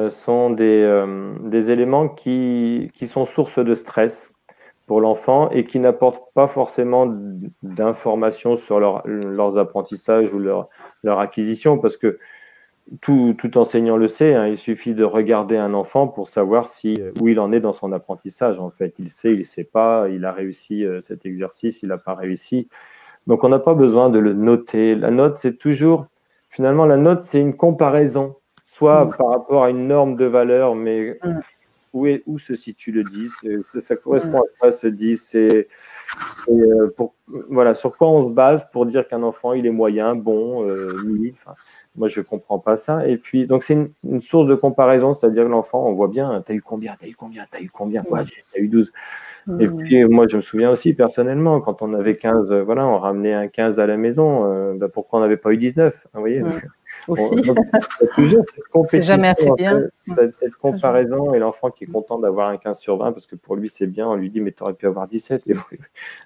S2: sont des éléments qui sont source de stress pour l'enfant et qui n'apportent pas forcément d'informations sur leurs apprentissages ou leur acquisition, parce que tout enseignant le sait, hein, il suffit de regarder un enfant pour savoir où il en est dans son apprentissage. En fait, il sait, il ne sait pas, il a réussi cet exercice, il n'a pas réussi. Donc, on n'a pas besoin de le noter. La note, c'est toujours, finalement, la note, c'est une comparaison, soit par rapport à une norme de valeur, mais où se situe le 10, ça correspond à quoi ce 10, voilà, sur quoi on se base pour dire qu'un enfant, il est moyen, bon, nul. Enfin, moi, je ne comprends pas ça. Et puis, donc, c'est une source de comparaison, c'est-à-dire que l'enfant, on voit bien, tu as eu combien, tu as eu combien, tu as eu combien, ouais, tu as eu 12. Et puis, moi, je me souviens aussi, personnellement, quand on avait 15, voilà, on ramenait un 15 à la maison, pourquoi on n'avait pas eu 19, vous voyez?
S1: Aussi.
S2: Donc, il y a toujours cette compétition,
S1: Jamais assez bien.
S2: cette comparaison, et l'enfant qui est content d'avoir un 15 sur 20, parce que pour lui, c'est bien, on lui dit, mais tu aurais pu avoir 17,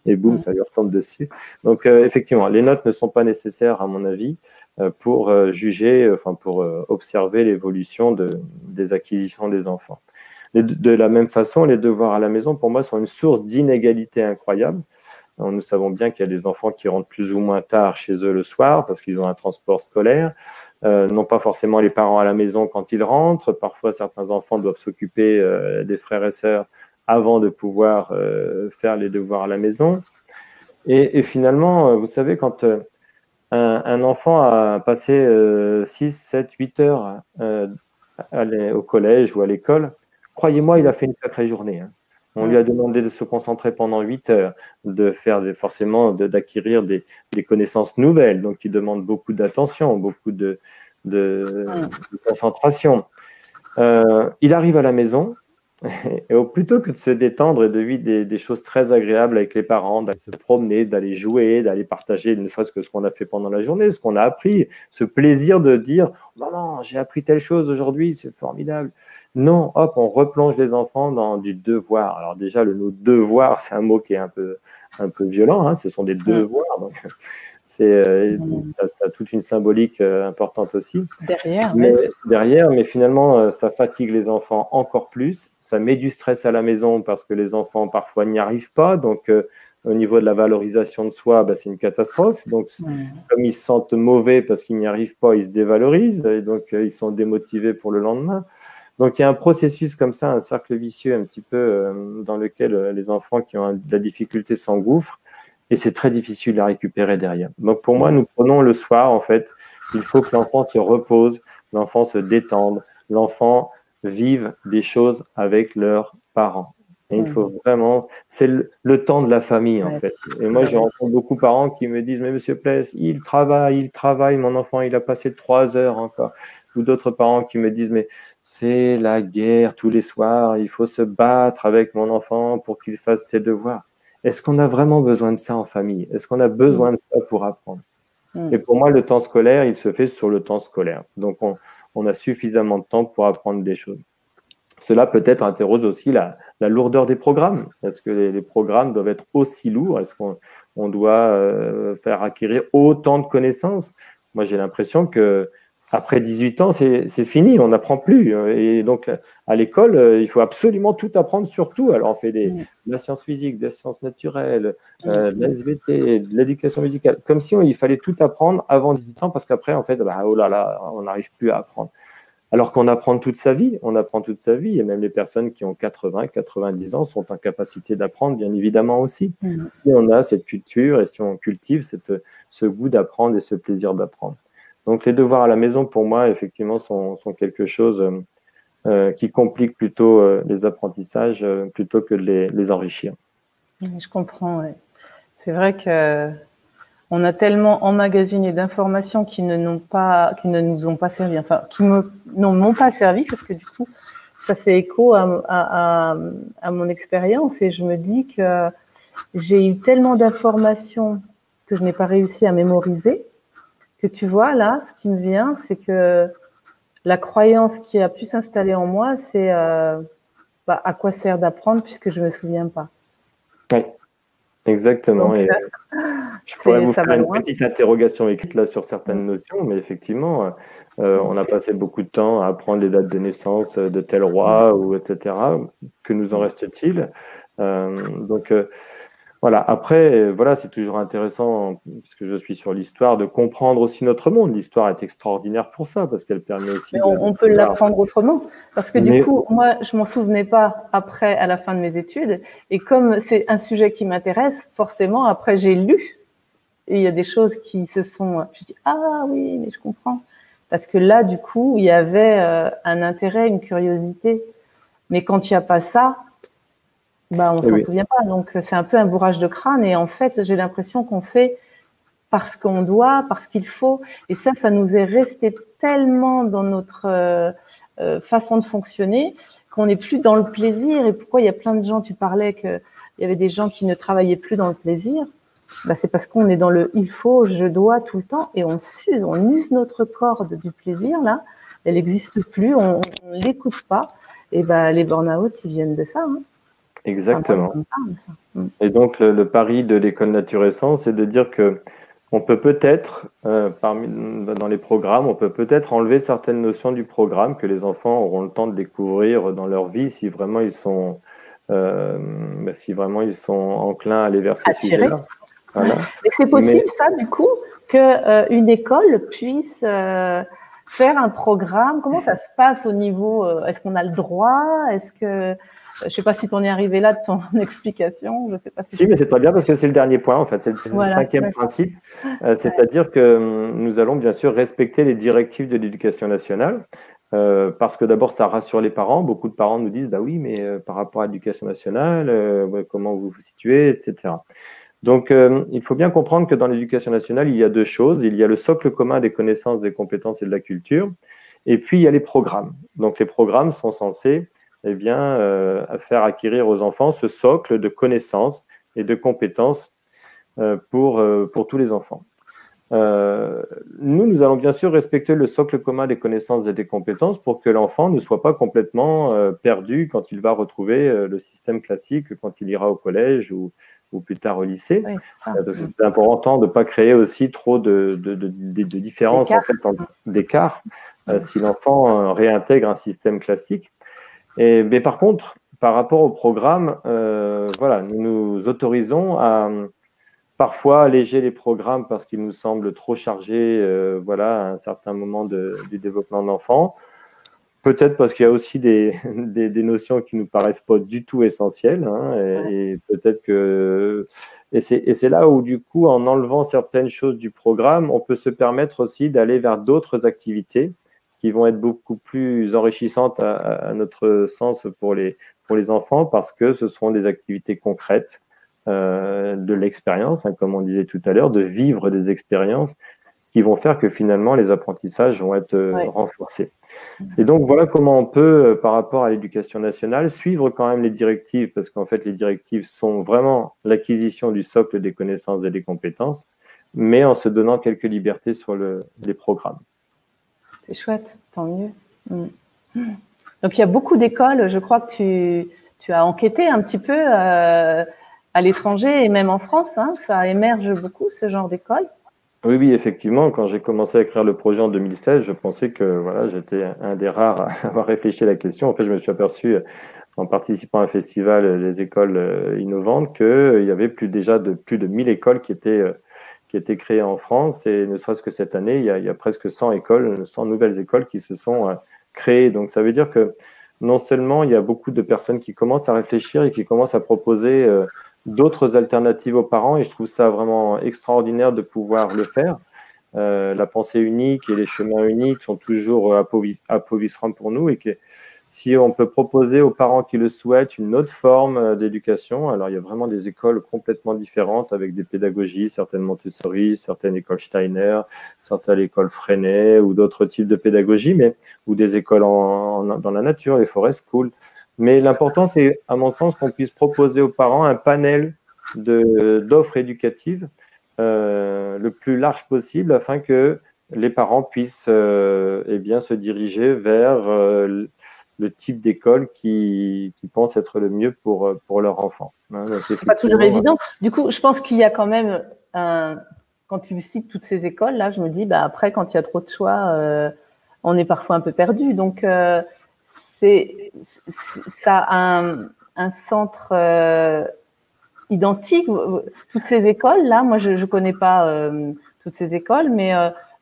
S2: et boum, ça lui retombe dessus. Donc, effectivement, les notes ne sont pas nécessaires, à mon avis, pour juger, enfin, pour observer l'évolution des acquisitions des enfants. De la même façon, les devoirs à la maison, pour moi, sont une source d'inégalité incroyable. Nous savons bien qu'il y a des enfants qui rentrent plus ou moins tard chez eux le soir parce qu'ils ont un transport scolaire, n'ont pas forcément les parents à la maison quand ils rentrent. Parfois, certains enfants doivent s'occuper des frères et sœurs avant de pouvoir faire les devoirs à la maison. Et finalement, vous savez, quand un enfant a passé 6, 7, 8 heures au collège ou à l'école, croyez-moi, il a fait une sacrée journée, hein. On lui a demandé de se concentrer pendant 8 heures, de faire forcément d'acquérir des connaissances nouvelles, donc qui demandent beaucoup d'attention, beaucoup de concentration. Il arrive à la maison, et plutôt que de se détendre et de vivre des choses très agréables avec les parents, d'aller se promener, d'aller jouer, d'aller partager ne serait-ce que ce qu'on a fait pendant la journée, ce qu'on a appris, ce plaisir de dire « Maman, j'ai appris telle chose aujourd'hui, c'est formidable ». Non, hop, on replonge les enfants dans du devoir. Alors déjà, le mot « devoir », c'est un mot qui est un peu violent, hein, ce sont des devoirs, donc ça a toute une symbolique importante aussi.
S1: Derrière,
S2: mais finalement, ça fatigue les enfants encore plus. Ça met du stress à la maison parce que les enfants, parfois, n'y arrivent pas. Donc, au niveau de la valorisation de soi, c'est une catastrophe. Donc, comme ils se sentent mauvais parce qu'ils n'y arrivent pas, ils se dévalorisent. Et donc, ils sont démotivés pour le lendemain. Donc, il y a un processus comme ça, un cercle vicieux un petit peu dans lequel les enfants qui ont de la difficulté s'engouffrent. Et c'est très difficile à récupérer derrière. Donc, pour moi, nous prenons le soir, en fait, il faut que l'enfant se repose, l'enfant se détende, l'enfant vive des choses avec leurs parents. Et il faut vraiment, c'est le temps de la famille, en fait. Et moi, je rencontre beaucoup de parents qui me disent, mais monsieur Pless, il travaille, mon enfant, il a passé 3 heures encore. Ou d'autres parents qui me disent, mais c'est la guerre tous les soirs, il faut se battre avec mon enfant pour qu'il fasse ses devoirs. Est-ce qu'on a vraiment besoin de ça en famille? Est-ce qu'on a besoin de ça pour apprendre? Et pour moi, le temps scolaire, il se fait sur le temps scolaire. Donc, on a suffisamment de temps pour apprendre des choses. Cela peut-être interroge aussi la lourdeur des programmes. Est-ce que les programmes doivent être aussi lourds? Est-ce qu'on doit faire acquérir autant de connaissances? Moi, j'ai l'impression que après 18 ans, c'est fini, on n'apprend plus. Et donc, à l'école, il faut absolument tout apprendre sur tout. Alors, on fait de la science physique, des sciences naturelles, de la SVT, de l'éducation musicale, comme si il fallait tout apprendre avant 18 ans, parce qu'après, en fait, oh là là, on n'arrive plus à apprendre. Alors qu'on apprend toute sa vie, et même les personnes qui ont 80, 90 ans sont en capacité d'apprendre, bien évidemment aussi, si on a cette culture et si on cultive ce goût d'apprendre et ce plaisir d'apprendre. Donc, les devoirs à la maison, pour moi, effectivement, sont quelque chose qui complique plutôt les apprentissages plutôt que de les enrichir.
S1: Je comprends, ouais. C'est vrai que on a tellement emmagasiné d'informations qui ne nous ont pas servi, enfin, qui m'ont pas servi, parce que du coup, ça fait écho à mon expérience et je me dis que j'ai eu tellement d'informations que je n'ai pas réussi à mémoriser que tu vois, là, ce qui me vient, c'est que la croyance qui a pu s'installer en moi, c'est à quoi sert d'apprendre puisque je ne me souviens pas.
S2: Oui, exactement.
S1: Donc,
S2: Et je pourrais vous faire une petite interrogation écrite là sur certaines notions, mais effectivement, on a passé beaucoup de temps à apprendre les dates de naissance de tel roi, ou etc. Que nous en reste-t-il? Donc, voilà. Après, voilà, c'est toujours intéressant, puisque je suis sur l'histoire, de comprendre aussi notre monde. L'histoire est extraordinaire pour ça, parce qu'elle permet aussi
S1: mais on peut l'apprendre autrement. Parce que du coup, moi, je m'en souvenais pas après, à la fin de mes études. Et comme c'est un sujet qui m'intéresse, forcément, après, j'ai lu. Et il y a des choses qui se sont... Je dis, ah oui, mais je comprends. Parce que là, du coup, il y avait un intérêt, une curiosité. Mais quand il n'y a pas ça, on s'en souvient pas. Donc, c'est un peu un bourrage de crâne. Et en fait, j'ai l'impression qu'on fait parce qu'on doit, parce qu'il faut. Et ça nous est resté tellement dans notre façon de fonctionner qu'on n'est plus dans le plaisir. Et pourquoi il y a plein de gens, tu parlais qu'il y avait des gens qui ne travaillaient plus dans le plaisir. C'est parce qu'on est dans le il faut, je dois tout le temps et on use notre corde du plaisir, là. Elle n'existe plus, on ne l'écoute pas. Et les burn-out, ils viennent de ça. Hein.
S2: Exactement. Et donc, le pari de l'école Nature et Sens, c'est de dire que on peut peut-être, dans les programmes, on peut peut-être enlever certaines notions du programme que les enfants auront le temps de découvrir dans leur vie si vraiment ils sont, enclins à aller vers ces sujets-là.
S1: Voilà. Et c'est possible, ça, du coup, qu'une école puisse faire un programme. Comment ça se passe au niveau est-ce qu'on a le droit? Est-ce que je ne sais pas si tu en es arrivé là de ton explication. Je sais pas
S2: si mais c'est très bien parce que c'est le dernier point, en fait. C'est le cinquième principe. C'est-à-dire que nous allons bien sûr respecter les directives de l'éducation nationale. Parce que d'abord, ça rassure les parents. Beaucoup de parents nous disent, bah oui, mais par rapport à l'éducation nationale, comment vous vous situez, etc. Donc, il faut bien comprendre que dans l'éducation nationale, il y a deux choses. Il y a le socle commun des connaissances, des compétences et de la culture. Et puis, il y a les programmes. Donc, les programmes sont censés faire acquérir aux enfants ce socle de connaissances et de compétences pour tous les enfants. Nous allons bien sûr respecter le socle commun des connaissances et des compétences pour que l'enfant ne soit pas complètement perdu quand il va retrouver le système classique, quand il ira au collège ou plus tard au lycée. Oui, c'est important de ne pas créer aussi trop de différences, en fait, d'écart, si l'enfant réintègre un système classique. Mais par contre, par rapport au programme, voilà, nous nous autorisons à parfois alléger les programmes parce qu'ils nous semblent trop chargés à un certain moment du développement de l'enfant. Peut-être parce qu'il y a aussi des notions qui ne nous paraissent pas du tout essentielles. Hein, et peut-être que... Et c'est là où, du coup, en enlevant certaines choses du programme, on peut se permettre aussi d'aller vers d'autres activités qui vont être beaucoup plus enrichissantes à notre sens pour les enfants parce que ce seront des activités concrètes, de l'expérience, hein, comme on disait tout à l'heure, de vivre des expériences qui vont faire que finalement les apprentissages vont être renforcés. Et donc voilà comment on peut, par rapport à l'éducation nationale, suivre quand même les directives, parce qu'en fait les directives sont vraiment l'acquisition du socle des connaissances et des compétences, mais en se donnant quelques libertés sur les programmes.
S1: C'est chouette, tant mieux. Donc il y a beaucoup d'écoles, je crois que tu as enquêté un petit peu à l'étranger et même en France, hein, ça émerge beaucoup ce genre d'école.
S2: Oui, effectivement. Quand j'ai commencé à écrire le projet en 2016, je pensais que voilà, j'étais un des rares à avoir réfléchi à la question. En fait, je me suis aperçu en participant à un festival, les écoles innovantes, qu'il y avait plus de 1000 écoles qui étaient créées en France. Et ne serait-ce que cette année, il y a presque 100 nouvelles écoles qui se sont créées. Donc, ça veut dire que non seulement il y a beaucoup de personnes qui commencent à réfléchir et qui commencent à proposer d'autres alternatives aux parents, et je trouve ça vraiment extraordinaire de pouvoir le faire. la pensée unique et les chemins uniques sont toujours appauvrissants pour nous, et que si on peut proposer aux parents qui le souhaitent une autre forme d'éducation, alors il y a vraiment des écoles complètement différentes avec des pédagogies, certaines Montessori, certaines écoles Steiner, certaines écoles Freinet ou d'autres types de pédagogie, ou des écoles dans la nature, les forest schools. Mais l'important, c'est, à mon sens, qu'on puisse proposer aux parents un panel d'offres éducatives le plus large possible afin que les parents puissent eh bien, se diriger vers le type d'école qui pense être le mieux pour leur enfant.
S1: Hein, c'est pas toujours évident. Du coup, je pense qu'il y a quand même quand tu cites toutes ces écoles, là, je me dis, bah, après, quand il y a trop de choix, on est parfois un peu perdu. Donc, ça a un centre identique. Toutes ces écoles-là, moi, je connais pas toutes ces écoles, mais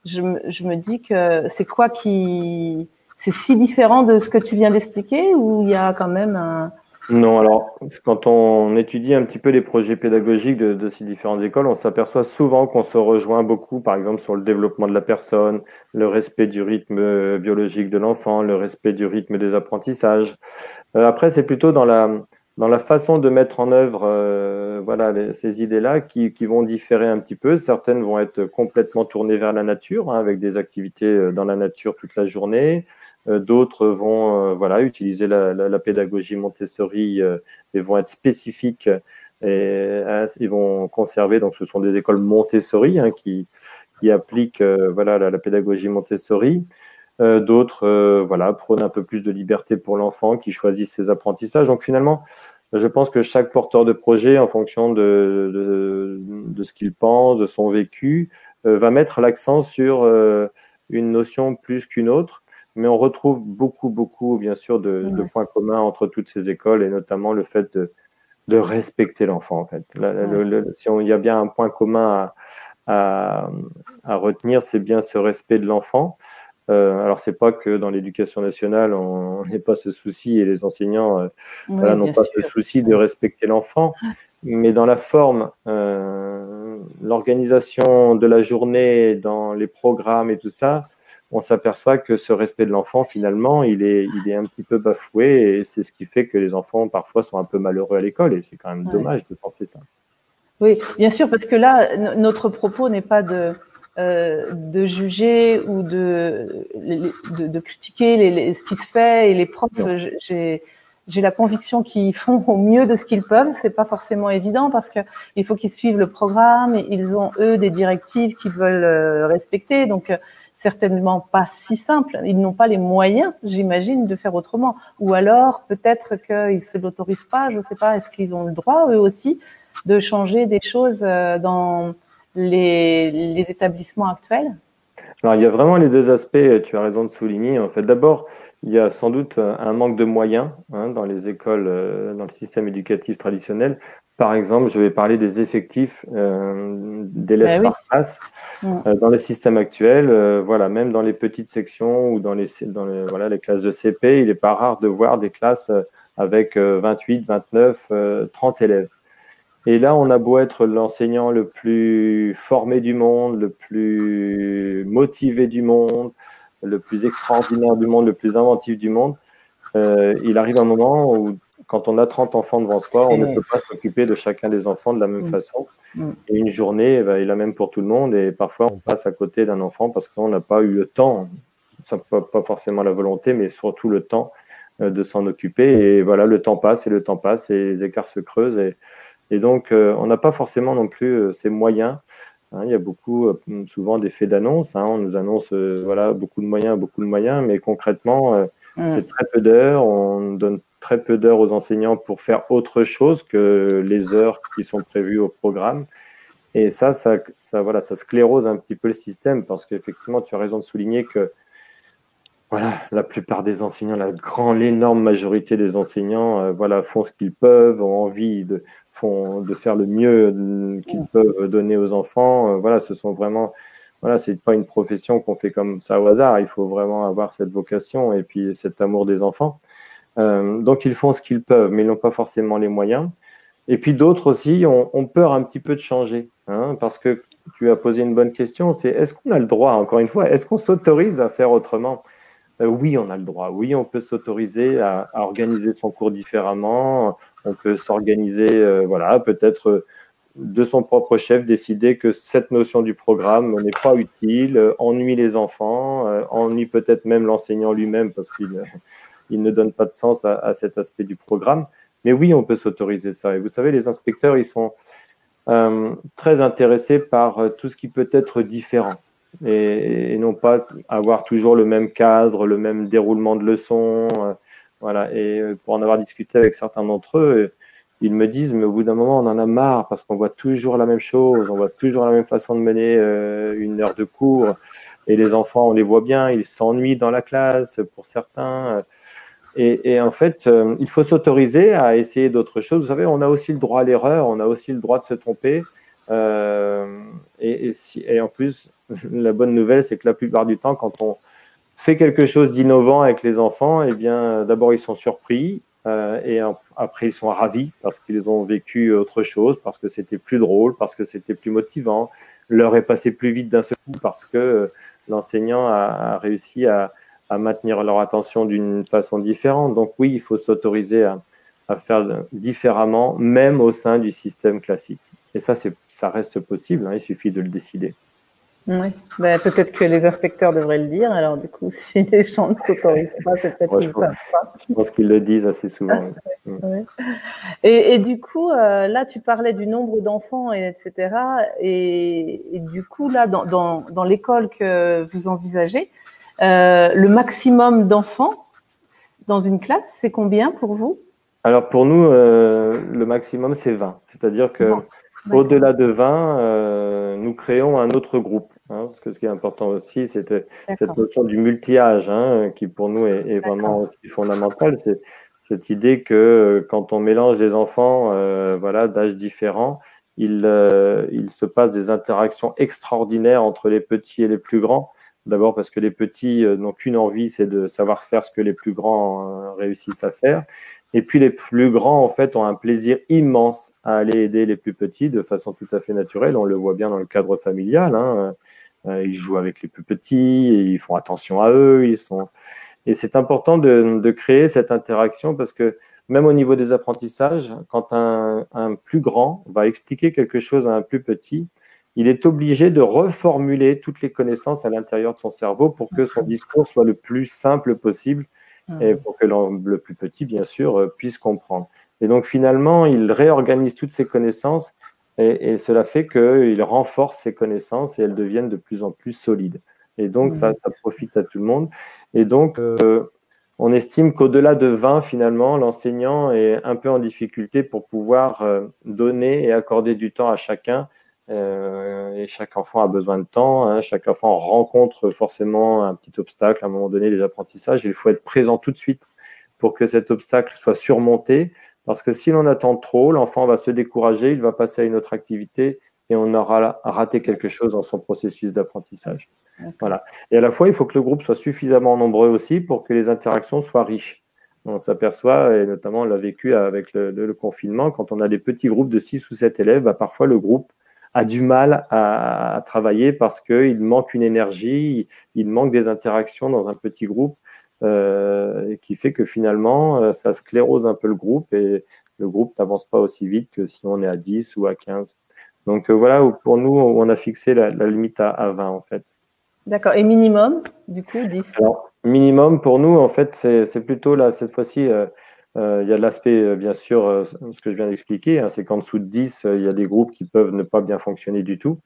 S1: je me dis que c'est quoi qui... C'est si différent de ce que tu viens d'expliquer, ou il y a quand même un...
S2: Non, alors, quand on étudie un petit peu les projets pédagogiques de ces différentes écoles, on s'aperçoit souvent qu'on se rejoint beaucoup, par exemple, sur le développement de la personne, le respect du rythme biologique de l'enfant, le respect du rythme des apprentissages. Après, c'est plutôt dans la façon de mettre en œuvre voilà, ces idées-là qui vont différer un petit peu. Certaines vont être complètement tournées vers la nature, hein, avec des activités dans la nature toute la journée. D'autres vont voilà, utiliser la pédagogie Montessori et vont être spécifiques et ils vont conserver, donc ce sont des écoles Montessori hein, qui appliquent voilà, la pédagogie Montessori. D'autres voilà, prônent un peu plus de liberté pour l'enfant, qui choisissent ses apprentissages. Donc finalement, je pense que chaque porteur de projet, en fonction de ce qu'il pense, de son vécu, va mettre l'accent sur une notion plus qu'une autre. Mais on retrouve beaucoup, bien sûr, de points communs entre toutes ces écoles, et notamment le fait de respecter l'enfant, en fait. Si il y a bien un point commun à retenir, c'est bien ce respect de l'enfant. Alors, c'est pas que dans l'éducation nationale, on n'ait pas ce souci, et les enseignants voilà, n'ont pas ce souci de respecter l'enfant, mais dans la forme, l'organisation de la journée, dans les programmes et tout ça, on s'aperçoit que ce respect de l'enfant, finalement, il est un petit peu bafoué, et c'est ce qui fait que les enfants, parfois, sont un peu malheureux à l'école, et c'est quand même dommage de penser ça.
S1: Oui, bien sûr, parce que là, notre propos n'est pas de juger ou de critiquer ce qui se fait, et les profs, j'ai la conviction qu'ils font au mieux de ce qu'ils peuvent. C'est pas forcément évident, parce que il faut qu'ils suivent le programme, et ils ont, eux, des directives qu'ils veulent respecter, donc certainement pas si simple. Ils n'ont pas les moyens, j'imagine, de faire autrement, ou alors peut-être qu'ils se l'autorisent pas, je sais pas, est-ce qu'ils ont le droit, eux aussi, de changer des choses dans les établissements actuels?
S2: Alors, il y a vraiment les deux aspects, tu as raison de souligner. En fait, d'abord, il y a sans doute un manque de moyens hein, dans les écoles, dans le système éducatif traditionnel. Par exemple, je vais parler des effectifs d'élèves par classe. Dans le système actuel, voilà, même dans les petites sections ou dans les classes de CP, il n'est pas rare de voir des classes avec 28, 29, 30 élèves. Et là, on a beau être l'enseignant le plus formé du monde, le plus motivé du monde, le plus extraordinaire du monde, le plus inventif du monde, il arrive un moment où, quand on a 30 enfants devant soi, on ne peut pas s'occuper de chacun des enfants de la même façon. Et une journée est la même pour tout le monde, et parfois on passe à côté d'un enfant parce qu'on n'a pas eu le temps, pas forcément la volonté, mais surtout le temps de s'en occuper. Et voilà, le temps passe, et les écarts se creusent. Et donc, on n'a pas forcément non plus ces moyens. Hein, il y a souvent des faits d'annonce. Hein, on nous annonce voilà, beaucoup de moyens, mais concrètement, c'est très peu d'heures. On donne très peu d'heures aux enseignants pour faire autre chose que les heures qui sont prévues au programme. Et ça sclérose un petit peu le système, parce qu'effectivement, tu as raison de souligner que voilà, la plupart des enseignants, l'énorme majorité des enseignants voilà, font ce qu'ils peuvent, ont envie de faire le mieux qu'ils peuvent donner aux enfants. Voilà, ce sont vraiment, voilà, c'est pas une profession qu'on fait comme ça au hasard. Il faut vraiment avoir cette vocation et puis cet amour des enfants. Donc, ils font ce qu'ils peuvent, mais ils n'ont pas forcément les moyens. Et puis d'autres aussi ont peur un petit peu de changer, hein, parce que tu as posé une bonne question, c'est est-ce qu'on a le droit, encore une fois, est-ce qu'on s'autorise à faire autrement? Oui, on a le droit. Oui, on peut s'autoriser à organiser son cours différemment. On peut s'organiser, voilà, peut-être de son propre chef, décider que cette notion du programme n'est pas utile, ennuie les enfants, ennuie peut-être même l'enseignant lui-même parce qu'il il ne donne pas de sens à cet aspect du programme. Mais oui, on peut s'autoriser ça. Et vous savez, les inspecteurs, ils sont très intéressés par tout ce qui peut être différent et non pas avoir toujours le même cadre, le même déroulement de leçons. Voilà. Et pour en avoir discuté avec certains d'entre eux, ils me disent, mais au bout d'un moment, on en a marre parce qu'on voit toujours la même chose, on voit toujours la même façon de mener une heure de cours. Et les enfants, on les voit bien, ils s'ennuient dans la classe pour certains. Et en fait, il faut s'autoriser à essayer d'autres choses. Vous savez, on a aussi le droit à l'erreur, on a aussi le droit de se tromper. Et en plus, la bonne nouvelle, c'est que la plupart du temps, quand on fait quelque chose d'innovant avec les enfants, eh bien, d'abord, ils sont surpris. Après, ils sont ravis parce qu'ils ont vécu autre chose, parce que c'était plus drôle, parce que c'était plus motivant. L'heure est passée plus vite d'un seul coup parce que l'enseignant a réussi à maintenir leur attention d'une façon différente. Donc oui, il faut s'autoriser à faire différemment, même au sein du système classique. Et ça reste possible, hein, il suffit de le décider.
S1: Oui, ben, peut-être que les inspecteurs devraient le dire. Alors, du coup, si les gens ne s'autorisent pas, c'est peut-être qu'ils ne savent pas.
S2: Je pense qu'ils le disent assez souvent.
S1: Ouais. Et du coup, là, tu parlais du nombre d'enfants, etc. Et du coup, là, dans l'école que vous envisagez, le maximum d'enfants dans une classe, c'est combien pour vous?
S2: Alors pour nous, le maximum, c'est 20. C'est-à-dire que au-delà de 20, nous créons un autre groupe. Hein, parce que ce qui est important aussi, c'est cette notion du multi-âge, hein, qui pour nous est vraiment aussi fondamentale. C'est cette idée que quand on mélange des enfants voilà, d'âges différents, il se passe des interactions extraordinaires entre les petits et les plus grands. D'abord parce que les petits n'ont qu'une envie, c'est de savoir faire ce que les plus grands réussissent à faire. Et puis les plus grands, en fait, ont un plaisir immense à aller aider les plus petits de façon tout à fait naturelle. On le voit bien dans le cadre familial. Hein. Ils jouent avec les plus petits, et ils font attention à eux. Et c'est important de créer cette interaction parce que même au niveau des apprentissages, quand un plus grand va expliquer quelque chose à un plus petit, il est obligé de reformuler toutes les connaissances à l'intérieur de son cerveau pour que son discours soit le plus simple possible et pour que le plus petit, bien sûr, puisse comprendre. Et donc, finalement, il réorganise toutes ses connaissances et cela fait qu'il renforce ses connaissances et elles deviennent de plus en plus solides. Et donc, ça profite à tout le monde. Et donc, on estime qu'au-delà de 20, finalement, l'enseignant est un peu en difficulté pour pouvoir donner et accorder du temps à chacun. Et chaque enfant a besoin de temps, hein, chaque enfant rencontre forcément un petit obstacle à un moment donné des apprentissages. Il faut être présent tout de suite pour que cet obstacle soit surmonté, parce que si l'on attend trop, l'enfant va se décourager, il va passer à une autre activité et on aura raté quelque chose dans son processus d'apprentissage. Voilà. Et à la fois, il faut que le groupe soit suffisamment nombreux aussi pour que les interactions soient riches. On s'aperçoit, et notamment on l'a vécu avec le confinement, quand on a des petits groupes de 6 ou 7 élèves, bah, parfois le groupe a du mal à travailler parce qu'il manque une énergie, il manque des interactions dans un petit groupe, qui fait que finalement, ça sclérose un peu le groupe et le groupe n'avance pas aussi vite que si on est à 10 ou à 15. Donc voilà, pour nous, on a fixé la limite à 20 en fait.
S1: D'accord. Et minimum, du coup, 10?
S2: Alors, minimum pour nous, en fait, c'est plutôt là, cette fois-ci, il y a l'aspect, bien sûr, ce que je viens d'expliquer, hein, c'est qu'en dessous de 10, il y a des groupes qui peuvent ne pas bien fonctionner du tout.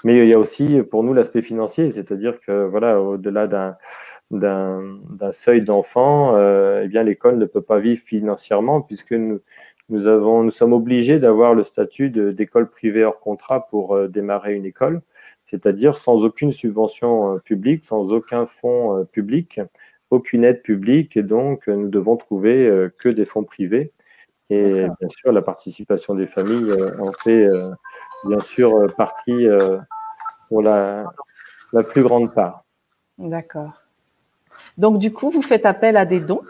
S2: Mais il y a aussi, pour nous, l'aspect financier, c'est-à-dire que, voilà, au-delà d'un seuil d'enfant, eh bien, l'école ne peut pas vivre financièrement puisque nous sommes obligés d'avoir le statut d'école privée hors contrat pour démarrer une école, c'est-à-dire sans aucune subvention publique, sans aucun fonds public, aucune aide publique, et donc nous devons trouver que des fonds privés. Et bien sûr, la participation des familles en fait bien sûr partie pour la plus grande part.
S1: D'accord. Donc, du coup, vous faites appel à des dons?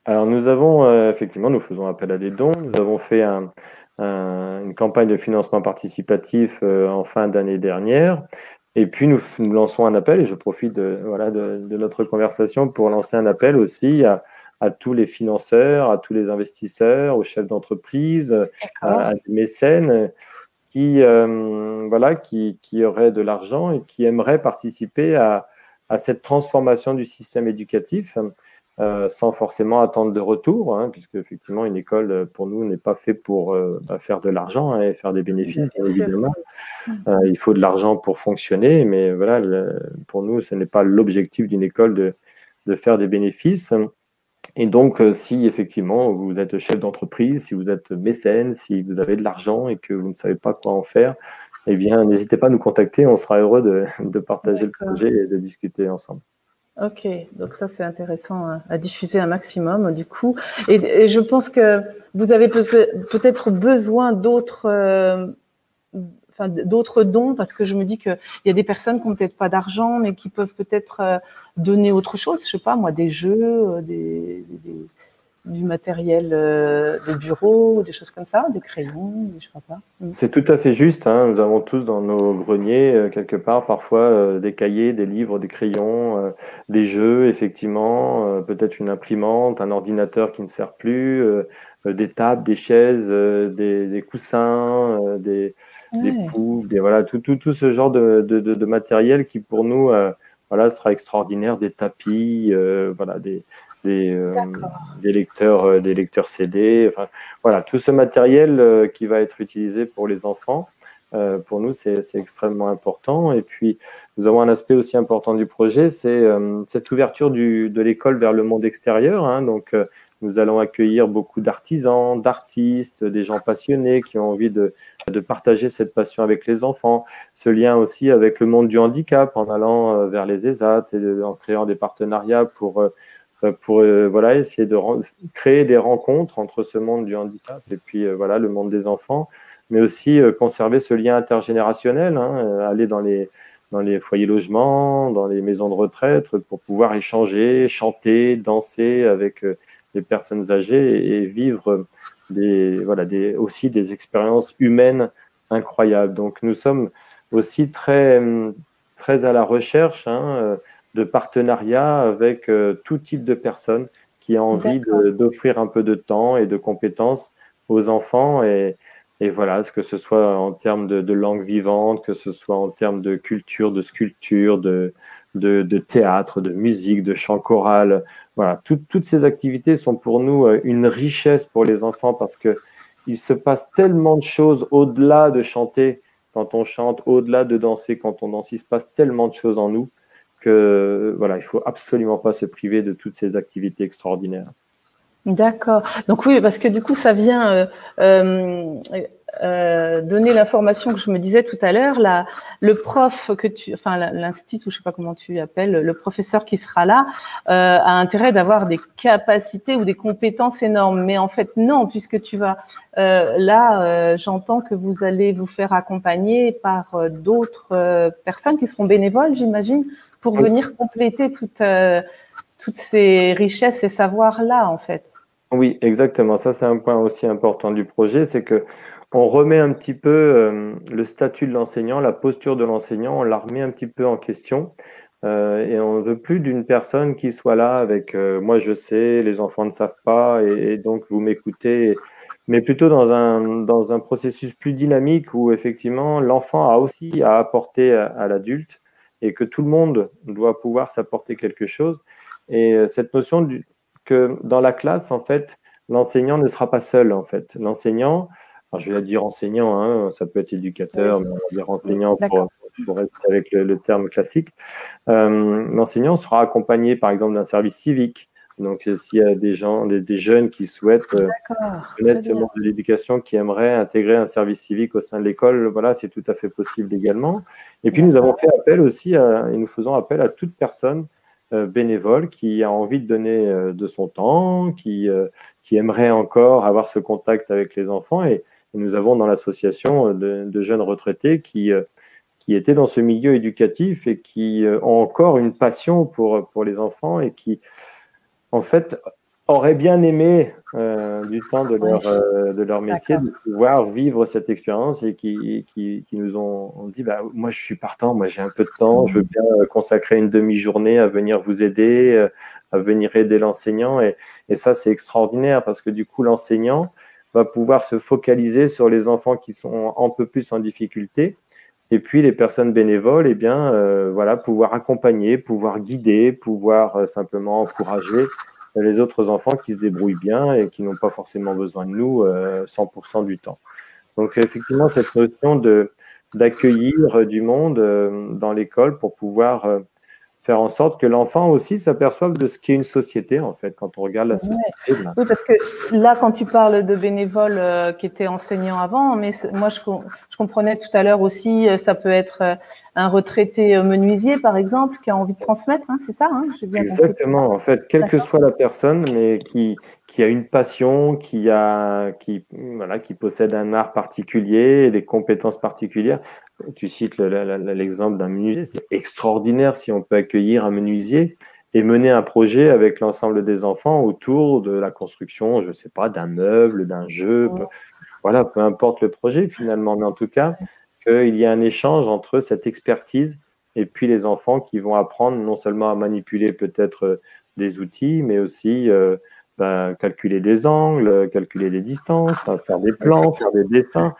S2: Alors, nous avons, effectivement, nous faisons appel à des dons. Nous avons fait une campagne de financement participatif en fin d'année dernière. Et puis, nous lançons un appel, et je profite de notre conversation pour lancer un appel aussi à tous les financeurs, à tous les investisseurs, aux chefs d'entreprise, à des mécènes qui auraient de l'argent et qui aimeraient participer à cette transformation du système éducatif sans forcément attendre de retour, hein, puisque effectivement une école pour nous n'est pas fait pour faire de l'argent et faire des bénéfices, bien évidemment. Il faut de l'argent pour fonctionner, mais voilà, pour nous, ce n'est pas l'objectif d'une école de faire des bénéfices. Et donc, si effectivement vous êtes chef d'entreprise, si vous êtes mécène, si vous avez de l'argent et que vous ne savez pas quoi en faire, eh bien, n'hésitez pas à nous contacter. On sera heureux de partager le projet et de discuter ensemble.
S1: Ok, donc ça c'est intéressant à diffuser un maximum du coup. Et je pense que vous avez peut-être besoin d'autres dons, parce que je me dis qu'il y a des personnes qui n'ont peut-être pas d'argent, mais qui peuvent peut-être donner autre chose, je sais pas moi, des jeux, du matériel de bureau, des choses comme ça, des crayons, je sais pas.
S2: C'est tout à fait juste, hein. Nous avons tous dans nos greniers, quelque part, parfois des cahiers, des livres, des crayons, des jeux, effectivement, peut-être une imprimante, un ordinateur qui ne sert plus, des tables, des chaises, des coussins, des poufs, voilà, tout ce genre de matériel qui pour nous sera extraordinaire, des tapis, voilà, des lecteurs CD, enfin, voilà, tout ce matériel qui va être utilisé pour les enfants, pour nous, c'est extrêmement important. Et puis, nous avons un aspect aussi important du projet, c'est cette ouverture de l'école vers le monde extérieur, hein. Donc, nous allons accueillir beaucoup d'artisans, d'artistes, des gens passionnés qui ont envie de partager cette passion avec les enfants, ce lien aussi avec le monde du handicap en allant vers les ESAT et en créant des partenariats pour essayer de créer des rencontres entre ce monde du handicap et puis le monde des enfants, mais aussi conserver ce lien intergénérationnel, hein, aller dans les foyers logements, dans les maisons de retraite pour pouvoir échanger, chanter, danser avec les personnes âgées et vivre aussi des expériences humaines incroyables. Donc nous sommes aussi très, très à la recherche, hein, de partenariat avec tout type de personnes qui a envie d'offrir un peu de temps et de compétences aux enfants et voilà, que ce soit en termes de langue vivante, que ce soit en termes de culture, de sculpture, de théâtre, de musique, de chant choral. Voilà, toutes ces activités sont pour nous une richesse pour les enfants parce qu'il se passe tellement de choses au-delà de chanter quand on chante, au-delà de danser quand on danse. Il se passe tellement de choses en nous que voilà, il faut absolument pas se priver de toutes ces activités extraordinaires.
S1: D'accord. Donc oui, parce que du coup, ça vient donner l'information que je me disais tout à l'heure. Le prof l'institut, ou je sais pas comment tu appelles, le professeur qui sera là, a intérêt d'avoir des capacités ou des compétences énormes. Mais en fait, non, puisque tu vas j'entends que vous allez vous faire accompagner par d'autres personnes qui seront bénévoles, j'imagine, pour venir compléter toutes ces richesses et savoirs-là, en fait.
S2: Oui, exactement. Ça, c'est un point aussi important du projet, c'est que on remet un petit peu le statut de l'enseignant, la posture de l'enseignant, on la remet un petit peu en question. Et on ne veut plus d'une personne qui soit là avec moi je sais, les enfants ne savent pas, et donc vous m'écoutez, mais plutôt dans un processus plus dynamique où effectivement l'enfant a aussi à apporter à l'adulte et que tout le monde doit pouvoir s'apporter quelque chose. Et cette notion que dans la classe, en fait, l'enseignant ne sera pas seul, en fait. L'enseignant, alors je vais dire enseignant, hein, ça peut être éducateur, mais on va dire enseignant pour rester avec le terme classique. L'enseignant sera accompagné, par exemple, d'un service civique. Donc, s'il y a des jeunes qui souhaitent connaître ce monde de l'éducation, qui aimeraient intégrer un service civique au sein de l'école, voilà, c'est tout à fait possible également. Et puis, nous avons fait appel aussi et nous faisons appel à toute personne bénévole qui a envie de donner de son temps, qui aimerait encore avoir ce contact avec les enfants. Et nous avons dans l'association de jeunes retraités qui étaient dans ce milieu éducatif et qui ont encore une passion pour les enfants et qui, en fait, auraient bien aimé du temps de leur métier, de pouvoir vivre cette expérience et qui nous ont dit, bah, moi je suis partant, moi j'ai un peu de temps, je veux bien consacrer une demi-journée à venir vous aider, à venir aider l'enseignant. Et ça, c'est extraordinaire parce que du coup, l'enseignant va pouvoir se focaliser sur les enfants qui sont un peu plus en difficulté. Et puis les personnes bénévoles, eh bien, voilà, pouvoir accompagner, pouvoir guider, pouvoir simplement encourager les autres enfants qui se débrouillent bien et qui n'ont pas forcément besoin de nous 100% du temps. Donc effectivement, cette notion d'accueillir du monde dans l'école pour pouvoir faire en sorte que l'enfant aussi s'aperçoive de ce qu'est une société, en fait, quand on regarde la société.
S1: Oui, parce que là, quand tu parles de bénévoles qui étaient enseignants avant, mais moi, je comprenais tout à l'heure aussi, ça peut être un retraité menuisier, par exemple, qui a envie de transmettre, hein, c'est ça, hein, j'ai bien compris.
S2: Exactement, en fait, quelle que soit la personne, mais qui a une passion, qui possède un art particulier, des compétences particulières. Tu cites l'exemple d'un menuisier, c'est extraordinaire si on peut accueillir un menuisier et mener un projet avec l'ensemble des enfants autour de la construction, je ne sais pas, d'un meuble, d'un jeu, voilà, peu importe le projet finalement, mais en tout cas, qu'il y ait un échange entre cette expertise et puis les enfants qui vont apprendre non seulement à manipuler peut-être des outils, mais aussi calculer des angles, calculer des distances, faire des plans, faire des dessins.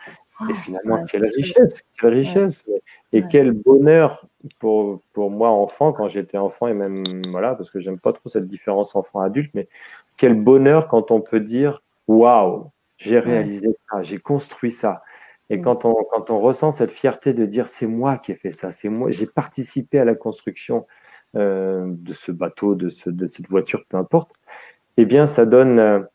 S2: Et finalement, quelle richesse, quelle richesse. Et quel bonheur pour moi, enfant, quand j'étais enfant, et même, voilà, parce que j'aime pas trop cette différence enfant-adulte, mais quel bonheur quand on peut dire, waouh, j'ai réalisé ça, j'ai construit ça. Et quand on ressent cette fierté de dire, c'est moi qui ai fait ça, c'est moi, j'ai participé à la construction de ce bateau, de cette voiture, peu importe, eh bien, ça donne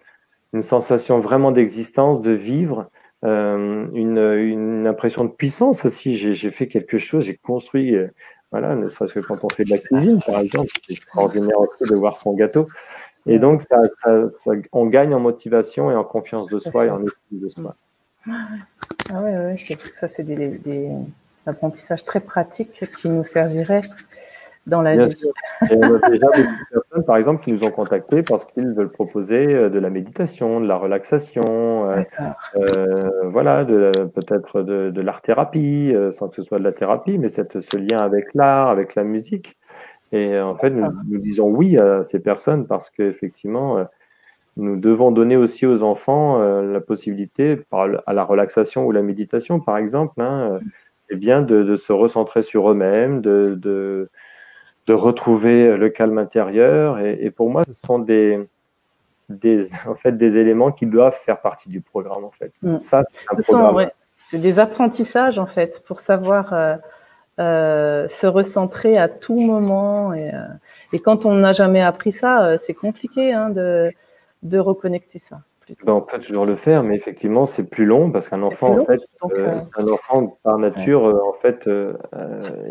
S2: une sensation vraiment d'existence, de vivre, une impression de puissance aussi. J'ai fait quelque chose, j'ai construit, voilà, ne serait-ce que quand on fait de la cuisine, par exemple, c'est extraordinaire aussi de voir son gâteau. Et donc, on gagne en motivation et en confiance de soi et en estime de soi.
S1: Ah oui, ça c'est des apprentissages très pratiques qui nous serviraient dans la vie.
S2: Et on a déjà beaucoup de personnes, par exemple, qui nous ont contactés parce qu'ils veulent proposer de la méditation, de la relaxation, voilà, peut-être de l'art-thérapie, sans que ce soit de la thérapie, mais ce lien avec l'art, avec la musique. Et en fait, nous disons oui à ces personnes parce qu'effectivement, nous devons donner aussi aux enfants la possibilité, à la relaxation ou la méditation, par exemple, eh bien de se recentrer sur eux-mêmes, de retrouver le calme intérieur. Et pour moi, ce sont en fait, des éléments qui doivent faire partie du programme. En fait. Ça,
S1: c'est des apprentissages, en fait, pour savoir se recentrer à tout moment. Et quand on n'a jamais appris ça, c'est compliqué de reconnecter ça.
S2: On peut toujours le faire, mais effectivement, c'est plus long parce qu'un enfant, en fait, un enfant par nature, en fait,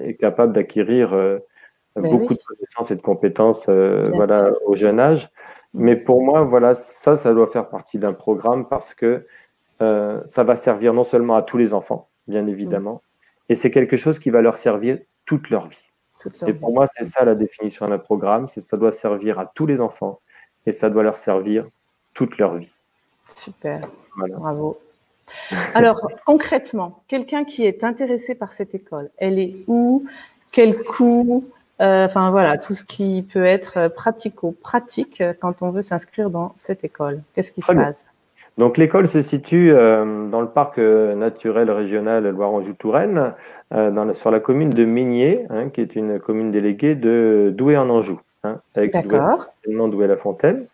S2: est capable d'acquérir beaucoup de connaissances et de compétences, voilà, au jeune âge. Mais pour moi, voilà, ça doit faire partie d'un programme parce que ça va servir non seulement à tous les enfants, bien évidemment, et c'est quelque chose qui va leur servir toute leur vie. Et pour moi, c'est ça la définition d'un programme, c'est ça doit servir à tous les enfants et ça doit leur servir toute leur vie.
S1: Super, voilà. Bravo. Alors, concrètement, quelqu'un qui est intéressé par cette école, elle est où? Quel coût? Enfin, voilà, tout ce qui peut être pratico-pratique quand on veut s'inscrire dans cette école. Qu'est-ce qui se passe?
S2: Donc, l'école se situe dans le parc naturel régional Loire-Anjou-Touraine, sur la commune de Meignier, qui est une commune déléguée de Douai-en-Anjou, avec Douai-la-Fontaine.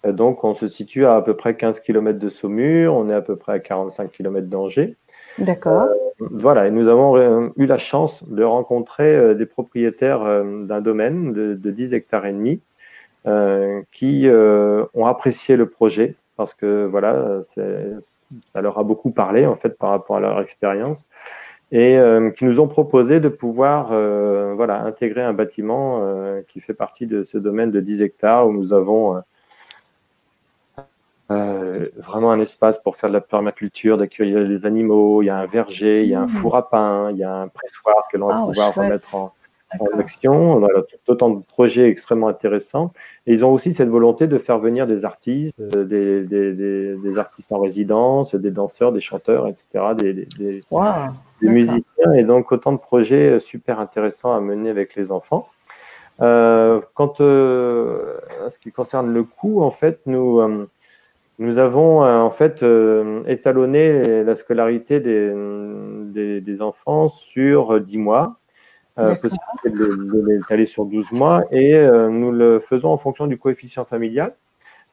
S2: Donc, on se situe à peu près 15 km de Saumur, on est à peu près à 45 km d'Angers.
S1: D'accord.
S2: Voilà, et nous avons eu la chance de rencontrer des propriétaires d'un domaine de 10 hectares et demi qui ont apprécié le projet parce que voilà, ça leur a beaucoup parlé en fait par rapport à leur expérience et qui nous ont proposé de pouvoir voilà, intégrer un bâtiment qui fait partie de ce domaine de 10 hectares où nous avons vraiment un espace pour faire de la permaculture, d'accueillir les animaux, il y a un verger, il y a un four à pain, il y a un pressoir que l'on va pouvoir remettre en action. Voilà, autant de projets extrêmement intéressants. Et ils ont aussi cette volonté de faire venir des artistes, des artistes en résidence, des danseurs, des chanteurs, etc.,
S1: Wow,
S2: des musiciens. Et donc, autant de projets super intéressants à mener avec les enfants. Quant à ce qui concerne le coût, en fait, nous avons en fait étalonné la scolarité des enfants sur 10 mois. Possibilité de l'étaler sur 12 mois et nous le faisons en fonction du coefficient familial.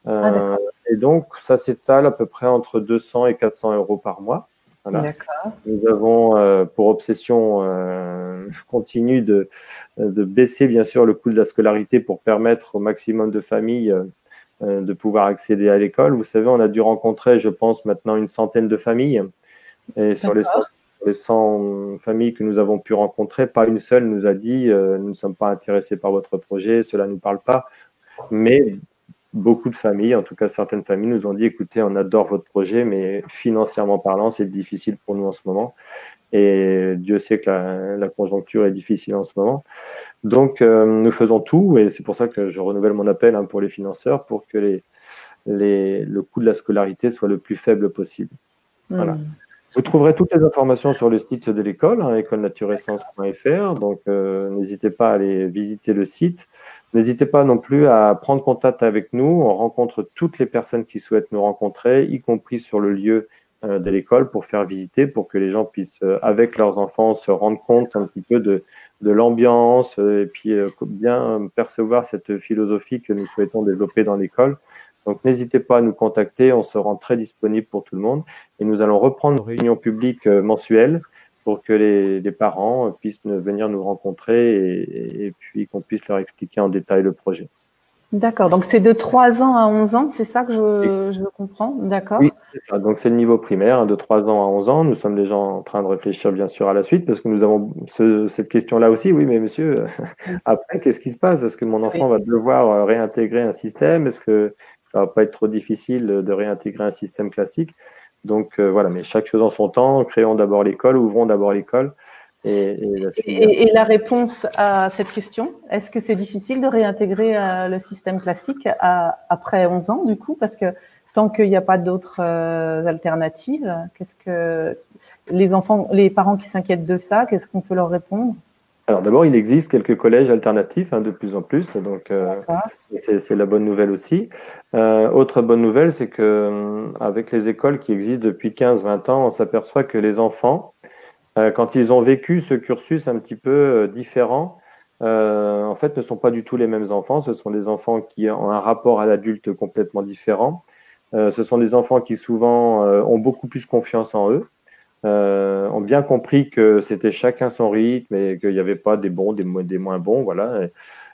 S2: Et donc, ça s'étale à peu près entre 200 et 400 euros par mois. Voilà. Nous avons pour obsession continue de baisser bien sûr le coût de la scolarité pour permettre au maximum de familles de pouvoir accéder à l'école. Vous savez, on a dû rencontrer, je pense, maintenant une centaine de familles. Et sur les 100 familles que nous avons pu rencontrer, pas une seule nous a dit nous ne sommes pas intéressés par votre projet, cela ne nous parle pas. Mais beaucoup de familles, en tout cas certaines familles, nous ont dit écoutez, on adore votre projet, mais financièrement parlant, c'est difficile pour nous en ce moment. Et Dieu sait que la conjoncture est difficile en ce moment. Donc, nous faisons tout, et c'est pour ça que je renouvelle mon appel pour les financeurs, pour que le coût de la scolarité soit le plus faible possible. Voilà. Vous trouverez toutes les informations sur le site de l'école, écolenature-essence.fr. Donc, n'hésitez pas à aller visiter le site. N'hésitez pas non plus à prendre contact avec nous. On rencontre toutes les personnes qui souhaitent nous rencontrer, y compris sur le lieu de l'école, pour faire visiter, pour que les gens puissent, avec leurs enfants, se rendre compte un petit peu de l'ambiance et puis bien percevoir cette philosophie que nous souhaitons développer dans l'école. Donc, n'hésitez pas à nous contacter, on se rend très disponible pour tout le monde. Et nous allons reprendre une réunion publique mensuelle pour que les parents puissent venir nous rencontrer et puis qu'on puisse leur expliquer en détail le projet.
S1: D'accord, donc c'est de 3 ans à 11 ans, c'est ça que je comprends? D'accord.
S2: Oui, c'est ça. Donc c'est le niveau primaire, de 3 ans à 11 ans. Nous sommes déjà en train de réfléchir bien sûr à la suite parce que nous avons cette question-là aussi. Oui, mais monsieur, après, qu'est-ce qui se passe? Est-ce que mon enfant va devoir réintégrer un système? Est-ce que ça va pas être trop difficile de réintégrer un système classique? Donc voilà, mais chaque chose en son temps, créons d'abord l'école, ouvrons d'abord l'école.
S1: Et la réponse à cette question, est-ce que c'est difficile de réintégrer le système classique après 11 ans du coup? Parce que tant qu'il n'y a pas d'autres alternatives, qu'est-ce que les parents qui s'inquiètent de ça, qu'est-ce qu'on peut leur répondre?
S2: Alors d'abord, il existe quelques collèges alternatifs de plus en plus, donc c'est la bonne nouvelle aussi. Autre bonne nouvelle, c'est que avec les écoles qui existent depuis 15-20 ans, on s'aperçoit que les enfants, quand ils ont vécu ce cursus un petit peu différent, en fait, ne sont pas du tout les mêmes enfants. Ce sont des enfants qui ont un rapport à l'adulte complètement différent. Ce sont des enfants qui souvent ont beaucoup plus confiance en eux, ont bien compris que c'était chacun son rythme et qu'il n'y avait pas des bons, des moins bons, voilà.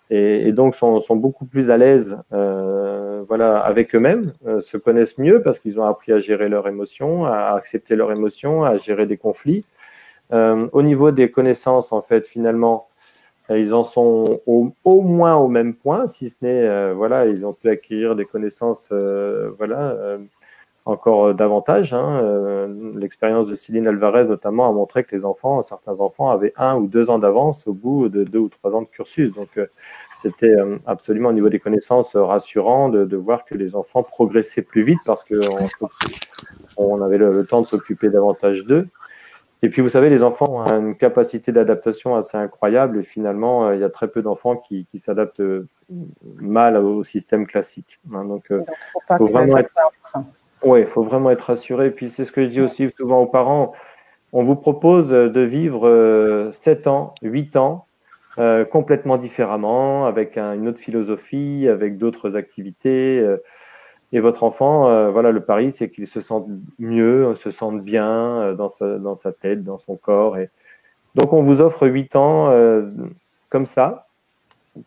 S2: Et donc sont beaucoup plus à l'aise voilà, avec eux-mêmes, se connaissent mieux parce qu'ils ont appris à gérer leurs émotions, à accepter leurs émotions, à gérer des conflits. Au niveau des connaissances, en fait, finalement, ils en sont au moins au même point, si ce n'est, voilà, ils ont pu acquérir des connaissances, voilà, encore davantage. L'expérience de Céline Alvarez, notamment, a montré que certains enfants avaient 1 ou 2 ans d'avance au bout de 2 ou 3 ans de cursus. Donc, c'était absolument, au niveau des connaissances, rassurant de voir que les enfants progressaient plus vite parce qu'on avait le temps de s'occuper davantage d'eux. Et puis, vous savez, les enfants ont une capacité d'adaptation assez incroyable et finalement, il y a très peu d'enfants qui s'adaptent mal au système classique. Donc, faut vraiment être... Oui, il faut vraiment être rassuré. Puis, c'est ce que je dis aussi souvent aux parents. On vous propose de vivre 7 ans, 8 ans, complètement différemment, avec une autre philosophie, avec d'autres activités. Et votre enfant, voilà, le pari, c'est qu'il se sente mieux, se sente bien dans sa tête, dans son corps. Et donc, on vous offre 8 ans comme ça.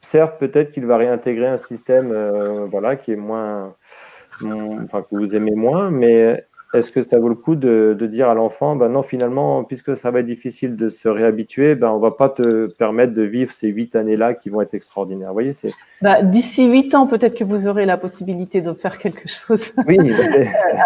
S2: Certes, peut-être qu'il va réintégrer un système voilà, qui est moins, enfin, que vous aimez moins, mais est-ce que ça vaut le coup de dire à l'enfant, ben non, finalement, puisque ça va être difficile de se réhabituer, ben, on ne va pas te permettre de vivre ces 8 années-là qui vont être extraordinaires. Vous voyez, c'est...
S1: D'ici 8 ans, peut-être que vous aurez la possibilité de faire quelque chose
S2: oui,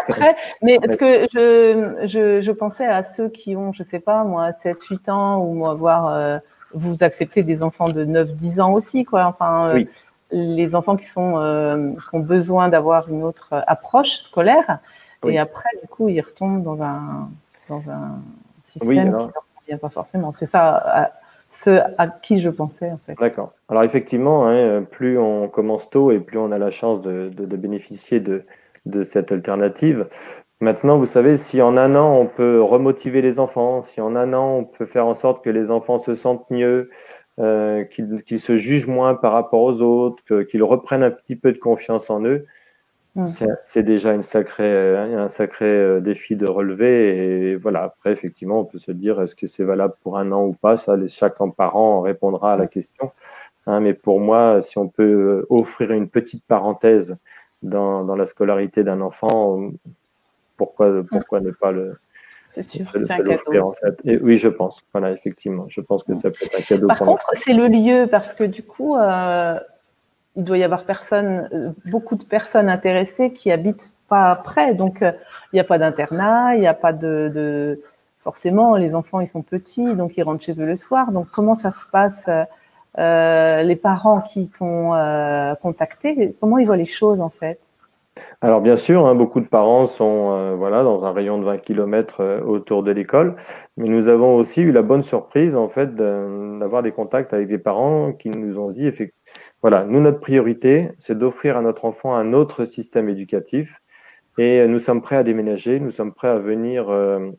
S1: après. Mais est-ce que je pensais à ceux qui ont, je ne sais pas, moi, 7-8 ans ou voire vous acceptez des enfants de 9-10 ans aussi, quoi. Enfin,
S2: Oui.
S1: Les enfants qui ont besoin d'avoir une autre approche scolaire.
S2: Oui.
S1: Et après, du coup, ils retombent dans un
S2: Oui,
S1: système qui
S2: alors,
S1: ne leur convient pas forcément. C'est ça ce à qui je pensais, en fait.
S2: d'accord. Alors effectivement, hein, plus on commence tôt et plus on a la chance de bénéficier de cette alternative. Maintenant, vous savez, si en un an, on peut remotiver les enfants, si en un an, on peut faire en sorte que les enfants se sentent mieux, qu'ils se jugent moins par rapport aux autres, qu'ils reprennent un petit peu de confiance en eux, c'est déjà un sacré défi de relever. Et voilà, après, effectivement, on peut se dire, est-ce que c'est valable pour un an ou pas? Ça, chaque parent répondra à la question. Hein, mais pour moi, si on peut offrir une petite parenthèse dans la scolarité d'un enfant, pourquoi ne pas
S1: C'est sûr, c'est un
S2: se
S1: cadeau
S2: l'offrir en
S1: aussi.
S2: fait. Et oui, je pense. Voilà, effectivement, je pense que ça peut être un cadeau
S1: Par
S2: pour l'enfant.
S1: contre, c'est le lieu parce que du coup, il doit y avoir beaucoup de personnes intéressées qui habitent pas près. Donc, il n'y a pas d'internat, il n'y a pas forcément, les enfants, ils sont petits, donc ils rentrent chez eux le soir. Donc, comment ça se passe les parents qui t'ont contacté, comment ils voient les choses en fait?
S2: Alors bien sûr, hein, beaucoup de parents sont voilà, dans un rayon de 20 km autour de l'école, mais nous avons aussi eu la bonne surprise en fait d'avoir des contacts avec des parents qui nous ont dit voilà, nous notre priorité, c'est d'offrir à notre enfant un autre système éducatif et nous sommes prêts à déménager, nous sommes prêts à venir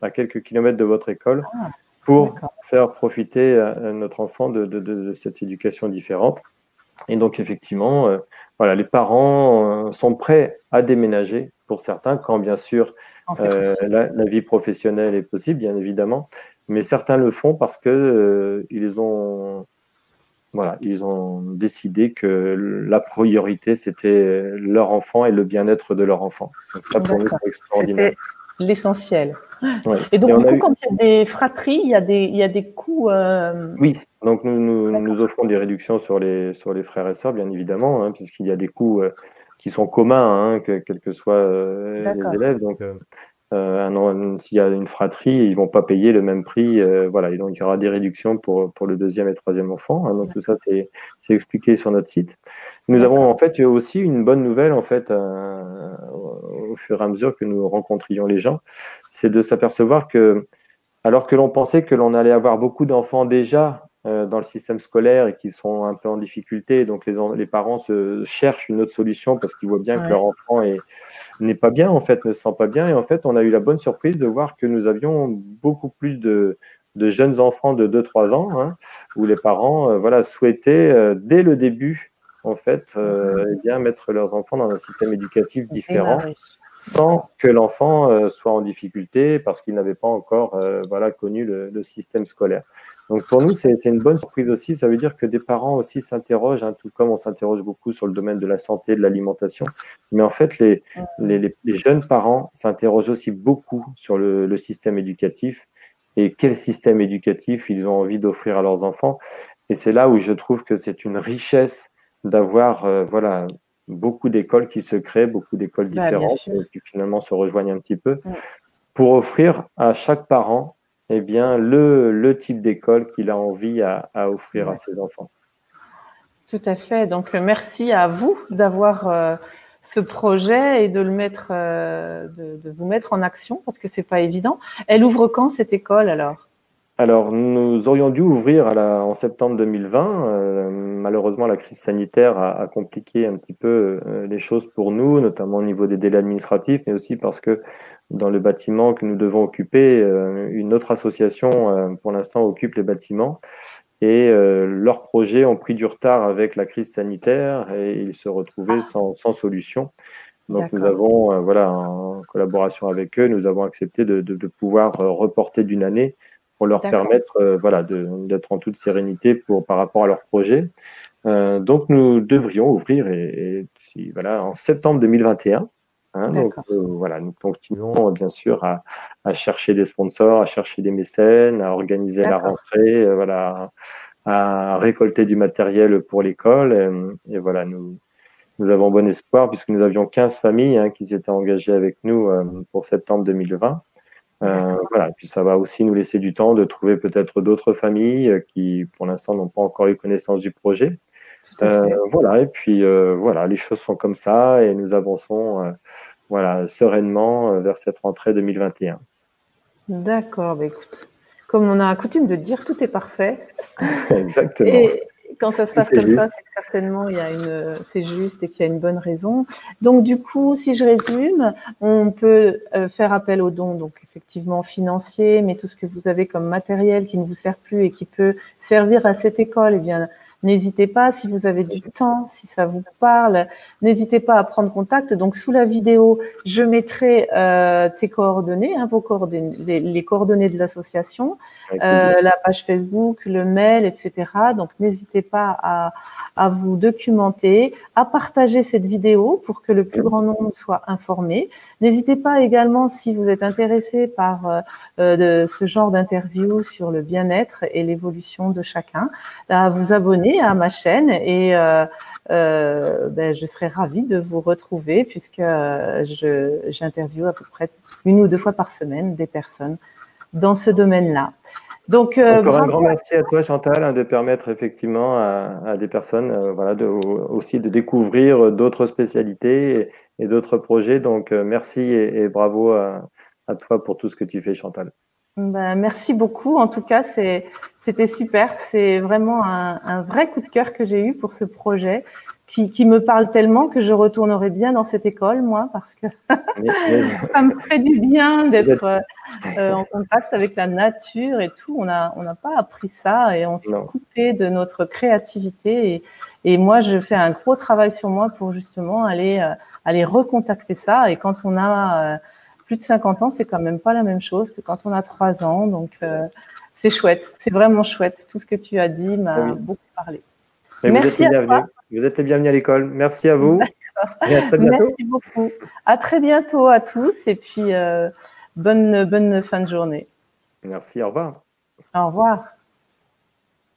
S2: à quelques kilomètres de votre école
S1: Ah,
S2: pour
S1: d'accord.
S2: faire profiter notre enfant de cette éducation différente. Et donc, effectivement, voilà, les parents sont prêts à déménager pour certains, quand bien sûr
S1: Non, c'est possible.
S2: la vie professionnelle est possible, bien évidemment, mais certains le font parce que voilà, ils ont décidé que la priorité, c'était leur enfant et le bien-être de leur enfant. Donc ça, pour nous,
S1: D'accord.
S2: c'est extraordinaire.
S1: C'était l'essentiel.
S2: Ouais.
S1: Et
S2: Et
S1: donc,
S2: on
S1: du
S2: a
S1: coup,
S2: eu,
S1: quand il y a des fratries, il y a des coûts.
S2: oui, donc nous
S1: D'accord.
S2: offrons des réductions sur les frères et sœurs, bien évidemment, hein, puisqu'il y a des coûts qui sont communs, hein, quels que soient les
S1: D'accord.
S2: élèves. Donc, s'il y a une fratrie, ils ne vont pas payer le même prix. Voilà, et donc il y aura des réductions pour le deuxième et troisième enfant. Hein, donc tout ça, c'est expliqué sur notre site. Nous avons
S1: D'accord.
S2: en fait aussi une bonne nouvelle en fait au fur et à mesure que nous rencontrions les gens, c'est de s'apercevoir que alors que l'on pensait que l'on allait avoir beaucoup d'enfants déjà dans le système scolaire et qui sont un peu en difficulté, donc les parents cherchent une autre solution parce qu'ils voient bien que
S1: Ouais.
S2: leur enfant n'est pas bien, en fait, ne se sent pas bien. Et en fait, on a eu la bonne surprise de voir que nous avions beaucoup plus de jeunes enfants de 2-3 ans, hein, où les parents voilà, souhaitaient, dès le début, en fait, eh bien, mettre leurs enfants dans un système éducatif différent
S1: Démarrer.
S2: sans
S1: D'accord.
S2: que l'enfant soit en difficulté parce qu'il n'avait pas encore voilà, connu le système scolaire. Donc pour nous, c'est une bonne surprise aussi. Ça veut dire que des parents aussi s'interrogent, hein, tout comme on s'interroge beaucoup sur le domaine de la santé, de l'alimentation. Mais en fait, les jeunes parents s'interrogent aussi beaucoup sur le système éducatif et quel système éducatif ils ont envie d'offrir à leurs enfants. Et c'est là où je trouve que c'est une richesse d'avoir voilà, beaucoup d'écoles qui se créent, beaucoup d'écoles
S1: Bah, bien
S2: différentes
S1: sûr.
S2: et qui finalement se rejoignent un petit peu
S1: Mm.
S2: pour offrir à chaque parent eh bien, le type d'école qu'il a envie à offrir à
S1: Ouais.
S2: ses enfants.
S1: Tout à fait. Donc, merci à vous d'avoir ce projet et de de vous mettre en action parce que c'est pas évident. Elle ouvre quand cette école alors?
S2: Alors, nous aurions dû ouvrir en septembre 2020. Malheureusement, la crise sanitaire a compliqué un petit peu les choses pour nous, notamment au niveau des délais administratifs, mais aussi parce que dans le bâtiment que nous devons occuper, une autre association, pour l'instant, occupe les bâtiments. Et leurs projets ont pris du retard avec la crise sanitaire et ils se retrouvaient sans solution. Donc, nous
S1: D'accord.
S2: avons, voilà, en collaboration avec eux, nous avons accepté de pouvoir reporter d'une année pour leur
S1: D'accord.
S2: permettre voilà, d'être en toute sérénité par rapport à leur projet. Donc, nous devrions ouvrir voilà, en septembre 2021. Hein, donc,
S1: D'accord.
S2: voilà, nous continuons bien sûr à chercher des sponsors, à chercher des mécènes, à organiser la
S1: D'accord.
S2: rentrée, voilà, à récolter du matériel pour l'école. Et voilà, nous avons bon espoir puisque nous avions 15 familles hein, qui s'étaient engagées avec nous pour septembre 2020. Voilà. Et puis ça va aussi nous laisser du temps de trouver peut-être d'autres familles qui, pour l'instant, n'ont pas encore eu connaissance du projet. Voilà. Et puis voilà, les choses sont comme ça et nous avançons voilà, sereinement vers cette rentrée 2021.
S1: D'accord, bah écoute, comme on a coutume de dire, tout est parfait.
S2: Exactement.
S1: Et quand ça se passe comme ça, c'est que certainement c'est juste et qu'il y a une bonne raison. Donc du coup, si je résume, on peut faire appel aux dons, donc effectivement financiers, mais tout ce que vous avez comme matériel qui ne vous sert plus et qui peut servir à cette école, eh bien n'hésitez pas, si vous avez du temps, si ça vous parle, n'hésitez pas à prendre contact. Donc, sous la vidéo, je mettrai tes coordonnées, vos coordonnées, les coordonnées de l'association, la page Facebook, le mail, etc. Donc, n'hésitez pas à vous documenter, à partager cette vidéo pour que le plus grand nombre soit informé. N'hésitez pas également, si vous êtes intéressé par ce genre d'interview sur le bien-être et l'évolution de chacun, à vous abonner à ma chaîne et je serai ravie de vous retrouver puisque j'interviewe à peu près 1 ou 2 fois par semaine des personnes dans ce domaine-là. Donc,
S2: encore un grand merci à toi, Chantal, de permettre effectivement à des personnes voilà, aussi de découvrir d'autres spécialités et d'autres projets. Donc, merci et bravo à toi pour tout ce que tu fais, Chantal.
S1: Merci beaucoup. En tout cas, c'était super. C'est vraiment un vrai coup de cœur que j'ai eu pour ce projet qui me parle tellement que je retournerai bien dans cette école, moi, parce que ça me fait du bien d'être en contact avec la nature et tout. On n'a pas appris ça et on s'est coupé de notre créativité. Et moi, je fais un gros travail sur moi pour justement aller recontacter ça. Et quand on a plus de 50 ans, c'est quand même pas la même chose que quand on a 3 ans. Donc, c'est chouette. C'est vraiment chouette. Tout ce que tu as dit m'a beaucoup parlé.
S2: Mais merci à toi. Vous êtes les bienvenus à l'école. Merci à vous. Et à très bientôt.
S1: Merci beaucoup. À très bientôt à tous. Et puis, bonne fin de journée.
S2: Merci. Au revoir.
S1: Au revoir.